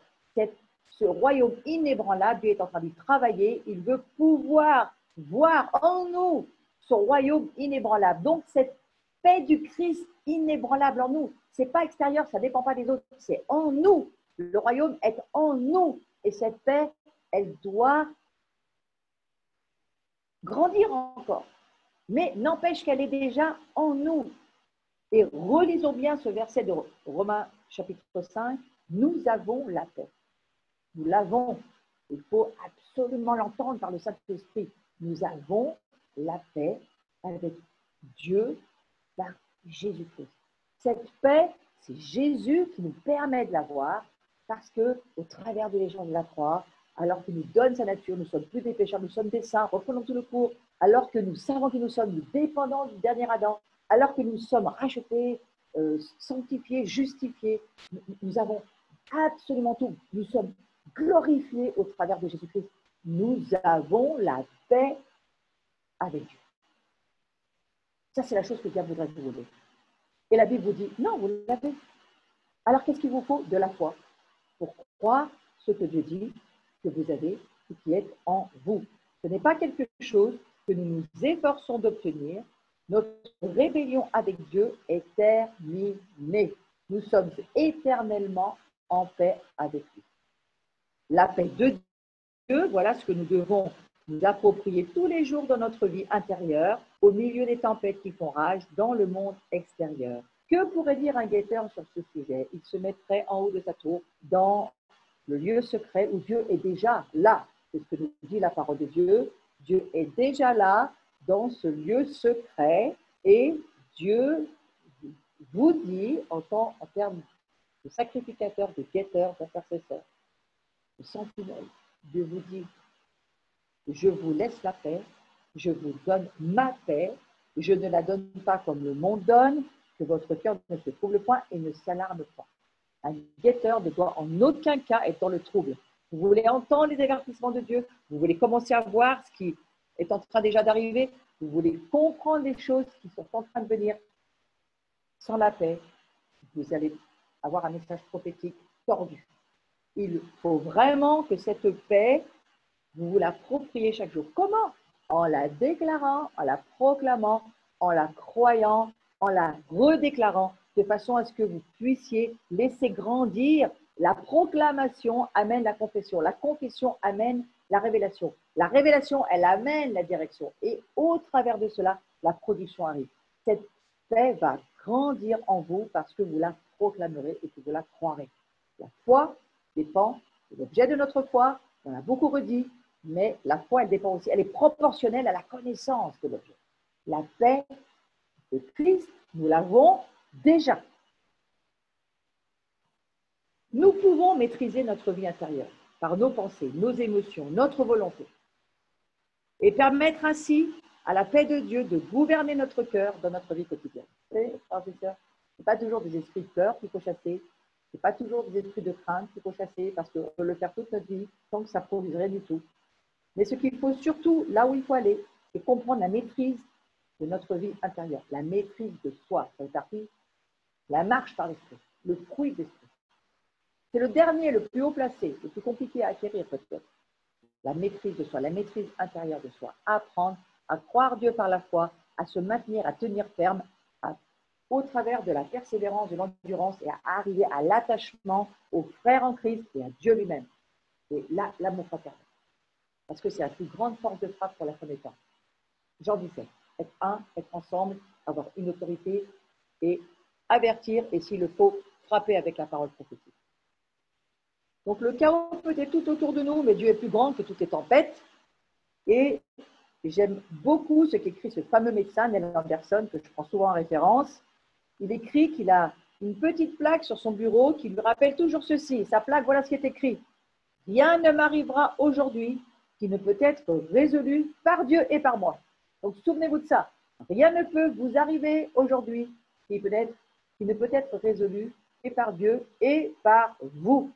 Ce royaume inébranlable, Dieu est en train d'y travailler. Il veut pouvoir voir en nous son royaume inébranlable. Donc, cette paix du Christ inébranlable en nous, ce n'est pas extérieur, ça ne dépend pas des autres, c'est en nous. Le royaume est en nous. Et cette paix, elle doit grandir encore. Mais n'empêche qu'elle est déjà en nous. Et relisons bien ce verset de Romains chapitre 5. Nous avons la paix. Nous l'avons. Il faut absolument l'entendre par le Saint-Esprit. Nous avons la paix avec Dieu par Jésus-Christ. Cette paix, c'est Jésus qui nous permet de l'avoir parce qu'au travers de l'échange de la croix, alors qu'il nous donne sa nature, nous ne sommes plus des pécheurs, nous sommes des saints, reprenons tout le cours, alors que nous savons que nous sommes dépendants du dernier Adam, alors que nous sommes rachetés, sanctifiés, justifiés, nous avons absolument tout. Nous sommes glorifiés au travers de Jésus-Christ. Nous avons la paix avec Dieu. Ça, c'est la chose que Dieu voudrait vous donner. Et la Bible vous dit, non, vous l'avez. Alors, qu'est-ce qu'il vous faut? De la foi. Pour croire ce que Dieu dit que vous avez et qui est en vous. Ce n'est pas quelque chose que nous nous efforçons d'obtenir. Notre rébellion avec Dieu est terminée. Nous sommes éternellement en paix avec lui. La paix de Dieu, voilà ce que nous devons nous approprier tous les jours dans notre vie intérieure, au milieu des tempêtes qui font rage dans le monde extérieur. Que pourrait dire un guetteur sur ce sujet? Il se mettrait en haut de sa tour, dans le lieu secret où Dieu est déjà là. C'est ce que nous dit la parole de Dieu. Dieu est déjà là, dans ce lieu secret, et Dieu vous dit, en termes de sacrificateur, de guetteur, d'intercesseur, de sentinelle, Dieu vous dit, je vous laisse la paix, je vous donne ma paix, je ne la donne pas comme le monde donne, que votre cœur ne se trouble point et ne s'alarme point. Un guetteur ne doit en aucun cas être dans le trouble. Vous voulez entendre les avertissements de Dieu, vous voulez commencer à voir ce qui est en train déjà d'arriver, vous voulez comprendre les choses qui sont en train de venir. Sans la paix, vous allez avoir un message prophétique tordu. Il faut vraiment que cette paix, vous vous l'appropriez chaque jour. Comment? En la déclarant, en la proclamant, en la croyant, en la redéclarant, de façon à ce que vous puissiez laisser grandir. La proclamation amène la confession. La confession amène la révélation. La révélation, elle amène la direction. Et au travers de cela, la production arrive. Cette paix va grandir en vous parce que vous la proclamerez et que vous la croirez. La foi dépend de l'objet de notre foi. On a beaucoup redit, mais la foi, elle dépend aussi. Elle est proportionnelle à la connaissance de l'objet. La paix de Christ, nous l'avons déjà. Nous pouvons maîtriser notre vie intérieure par nos pensées, nos émotions, notre volonté et permettre ainsi à la paix de Dieu de gouverner notre cœur dans notre vie quotidienne. Vous savez, frères et sœurs, ce n'est pas toujours des esprits de peur qu'il faut chasser, ce n'est pas toujours des esprits de crainte qu'il faut chasser parce qu'on peut le faire toute notre vie sans que ça ne produise rien du tout. Mais ce qu'il faut surtout, là où il faut aller, c'est comprendre la maîtrise de notre vie intérieure, la maîtrise de soi. Ça fait partie, la marche par l'esprit, le fruit de l'esprit. C'est le dernier, le plus haut placé, le plus compliqué à acquérir peut-être. La maîtrise de soi, la maîtrise intérieure de soi. Apprendre à croire Dieu par la foi, à se maintenir, à tenir ferme, au travers de la persévérance, de l'endurance et à arriver à l'attachement aux frères en Christ et à Dieu lui-même. Et là, l'amour fraternel. Parce que c'est la plus grande force de frappe pour la fin des temps. Jean 17, être un, être ensemble, avoir une autorité et avertir et s'il le faut, frapper avec la parole prophétique. Donc le chaos peut être tout autour de nous, mais Dieu est plus grand que toutes les tempêtes. Et j'aime beaucoup ce qu'écrit ce fameux médecin, Neil Anderson, que je prends souvent en référence. Il écrit qu'il a une petite plaque sur son bureau qui lui rappelle toujours ceci. Sa plaque, voilà ce qui est écrit. Rien ne m'arrivera aujourd'hui qui ne peut être résolu par Dieu et par moi. Donc souvenez-vous de ça. Rien ne peut vous arriver aujourd'hui qui ne peut être résolu et par Dieu et par vous.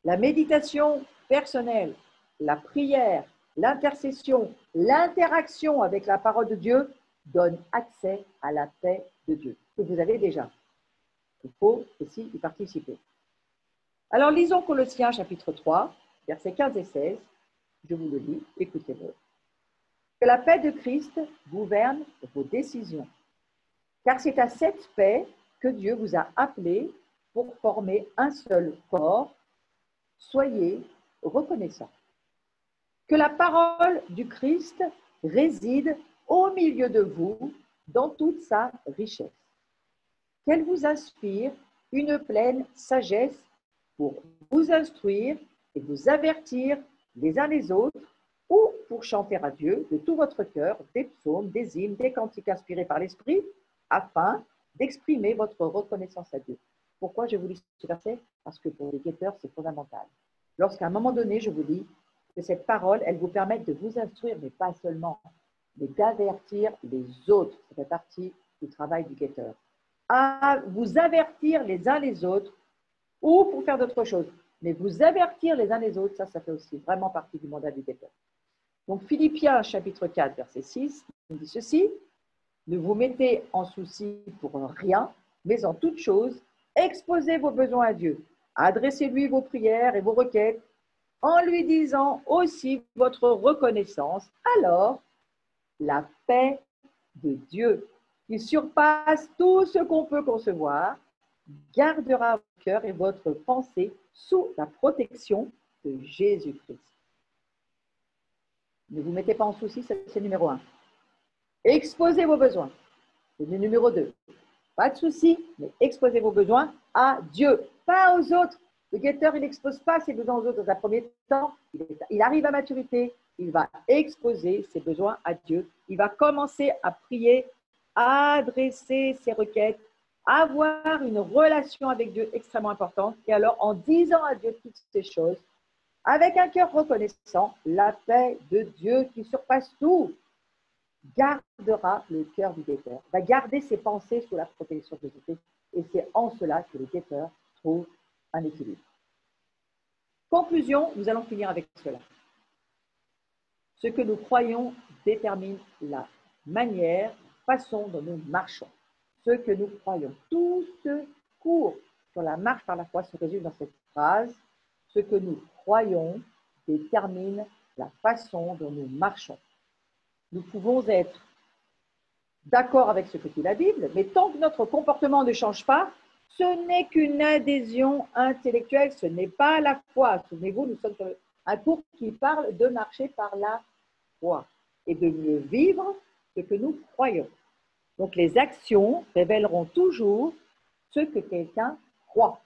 La méditation personnelle, la prière, l'intercession, l'interaction avec la parole de Dieu donne accès à la paix de Dieu, que vous avez déjà. Il faut aussi y participer. Alors, lisons Colossiens chapitre 3, versets 15 et 16. Je vous le lis, écoutez-le. Que la paix de Christ gouverne vos décisions, car c'est à cette paix que Dieu vous a appelés pour former un seul corps. Soyez reconnaissants. Que la parole du Christ réside au milieu de vous dans toute sa richesse. Qu'elle vous inspire une pleine sagesse pour vous instruire et vous avertir les uns les autres ou pour chanter à Dieu de tout votre cœur des psaumes, des hymnes, des cantiques inspirés par l'Esprit afin d'exprimer votre reconnaissance à Dieu. Pourquoi je vous lis ce verset? Parce que pour les guetteurs, c'est fondamental. Lorsqu'à un moment donné, je vous dis que cette parole, elle vous permet de vous instruire, mais pas seulement, mais d'avertir les autres. Ça fait partie du travail du guetteur. À vous avertir les uns les autres ou pour faire d'autres choses. Mais vous avertir les uns les autres, ça fait aussi vraiment partie du mandat du guetteur. Donc, Philippiens, chapitre 4, verset 6, nous dit ceci. Ne vous mettez en souci pour rien, mais en toute chose, exposez vos besoins à Dieu. Adressez-lui vos prières et vos requêtes en lui disant aussi votre reconnaissance. Alors, la paix de Dieu, qui surpasse tout ce qu'on peut concevoir, gardera votre cœur et votre pensée sous la protection de Jésus-Christ. Ne vous mettez pas en souci, c'est numéro 1. Exposez vos besoins. C'est le numéro 2. Pas de souci, mais exposez vos besoins à Dieu, pas aux autres. Le guetteur, il n'expose pas ses besoins aux autres dans un premier temps. Il arrive à maturité, il va exposer ses besoins à Dieu. Il va commencer à prier, à adresser ses requêtes, à avoir une relation avec Dieu extrêmement importante. Et alors, en disant à Dieu toutes ces choses, avec un cœur reconnaissant, la paix de Dieu qui surpasse tout gardera le cœur du guetteur, va garder ses pensées sous la protection de Jésus-Christ. Et c'est en cela que le guetteur trouve un équilibre. Conclusion, nous allons finir avec cela. Ce que nous croyons détermine la manière, façon dont nous marchons. Ce que nous croyons. Tout ce cours sur la marche par la foi se résume dans cette phrase. Ce que nous croyons détermine la façon dont nous marchons. Nous pouvons être d'accord avec ce que dit la Bible, mais tant que notre comportement ne change pas, ce n'est qu'une adhésion intellectuelle, ce n'est pas la foi. Souvenez-vous, nous sommes sur un cours qui parle de marcher par la foi et de mieux vivre ce que nous croyons. Donc les actions révéleront toujours ce que quelqu'un croit.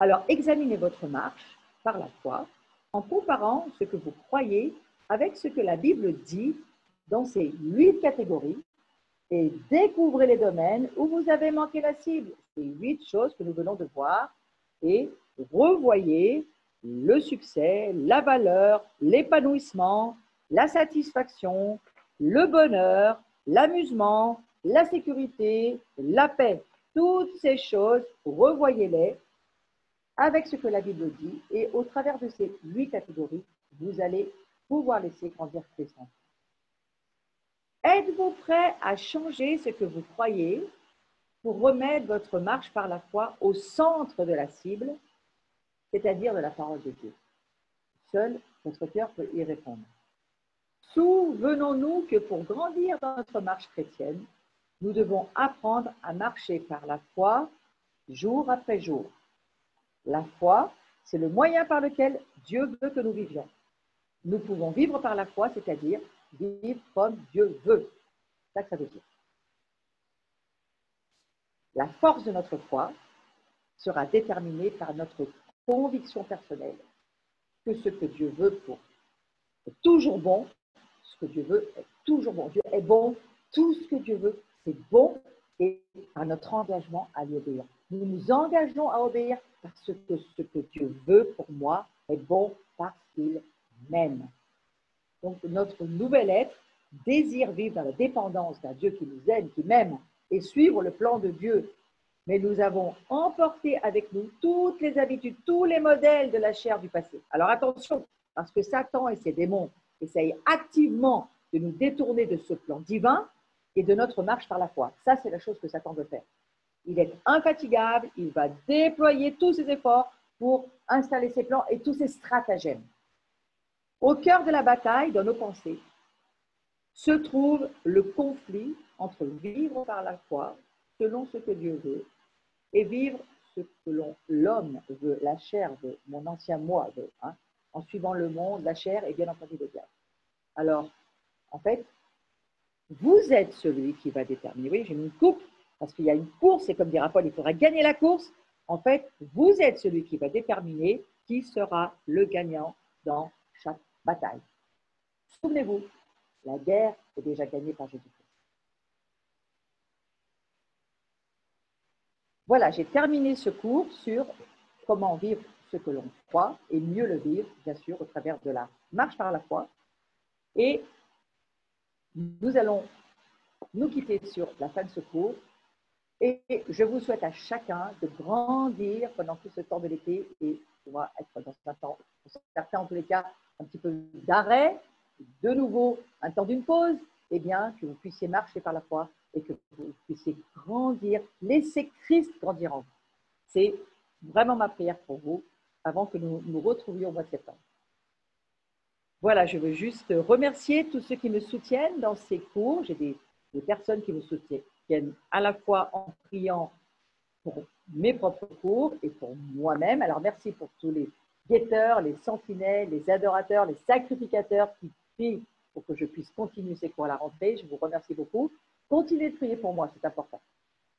Alors examinez votre marche par la foi en comparant ce que vous croyez avec ce que la Bible dit dans ces 8 catégories et découvrez les domaines où vous avez manqué la cible. Ces 8 choses que nous venons de voir et revoyez le succès, la valeur, l'épanouissement, la satisfaction, le bonheur, l'amusement, la sécurité, la paix. Toutes ces choses, revoyez-les avec ce que la Bible dit et au travers de ces 8 catégories, vous allez pouvoir laisser grandir Christ. Êtes-vous prêt à changer ce que vous croyez pour remettre votre marche par la foi au centre de la cible, c'est-à-dire de la parole de Dieu? Seul votre cœur peut y répondre. Souvenons-nous que pour grandir dans notre marche chrétienne, nous devons apprendre à marcher par la foi jour après jour. La foi, c'est le moyen par lequel Dieu veut que nous vivions. Nous pouvons vivre par la foi, c'est-à-dire vivre comme Dieu veut. C'est ça que ça veut dire. La force de notre foi sera déterminée par notre conviction personnelle que ce que Dieu veut pour est toujours bon, ce que Dieu veut est toujours bon. Dieu est bon, tout ce que Dieu veut, c'est bon et par notre engagement à lui obéir. Nous nous engageons à obéir parce que ce que Dieu veut pour moi est bon parce qu'il m'aime. Donc notre nouvel être désire vivre dans la dépendance d'un Dieu qui nous aime, qui m'aime et suivre le plan de Dieu. Mais nous avons emporté avec nous toutes les habitudes, tous les modèles de la chair du passé. Alors attention, parce que Satan et ses démons essayent activement de nous détourner de ce plan divin et de notre marche par la foi. Ça, c'est la chose que Satan veut faire. Il est infatigable, il va déployer tous ses efforts pour installer ses plans et tous ses stratagèmes. Au cœur de la bataille, dans nos pensées, se trouve le conflit entre vivre par la foi, selon ce que Dieu veut, et vivre ce que l'homme veut, la chair veut, mon ancien moi veut, en suivant le monde, la chair et bien entendu le diable. Alors, en fait, vous êtes celui qui va déterminer. Oui, j'ai mis une coupe, parce qu'il y a une course, et comme dira Paul, il faudra gagner la course. En fait, vous êtes celui qui va déterminer qui sera le gagnant dans chaque bataille. Souvenez-vous, la guerre est déjà gagnée par Jésus-Christ. Voilà, j'ai terminé ce cours sur comment vivre ce que l'on croit et mieux le vivre, bien sûr, au travers de la marche par la foi. Et nous allons nous quitter sur la fin de ce cours. Et je vous souhaite à chacun de grandir pendant tout ce temps de l'été et pouvoir être dans un temps, pour certains en tous les cas, un petit peu d'arrêt, de nouveau un temps d'une pause, et bien que vous puissiez marcher par la foi et que vous puissiez grandir, laisser Christ grandir en vous. C'est vraiment ma prière pour vous avant que nous nous retrouvions au mois de septembre. Voilà, je veux juste remercier tous ceux qui me soutiennent dans ces cours. J'ai des personnes qui me soutiennent à la fois en priant pour mes propres cours et pour moi-même. Alors, merci pour tous les guetteurs, les sentinelles, les adorateurs, les sacrificateurs qui prient pour que je puisse continuer ces cours à la rentrée. Je vous remercie beaucoup. Continuez de prier pour moi, c'est important.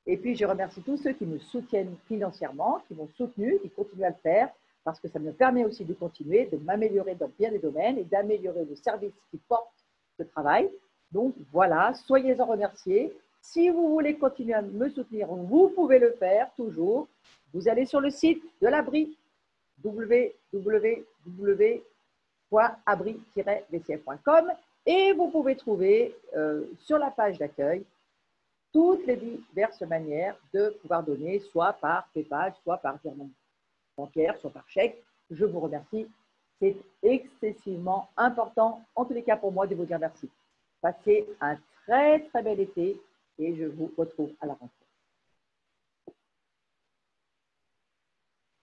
Et puis, je remercie tous ceux qui me soutiennent financièrement, qui m'ont soutenu, qui continuent à le faire, parce que ça me permet aussi de continuer, de m'améliorer dans bien des domaines et d'améliorer le service qui porte ce travail. Donc, voilà, soyez-en remerciés. Si vous voulez continuer à me soutenir, vous pouvez le faire toujours. Vous allez sur le site de l'Abri, www.abri-vcf.com, et vous pouvez trouver sur la page d'accueil toutes les diverses manières de pouvoir donner, soit par PayPal, soit par virement bancaire, soit par chèque. Je vous remercie. C'est excessivement important, en tous les cas pour moi, de vous dire merci. Passez un très, très bel été et je vous retrouve à la rentrée.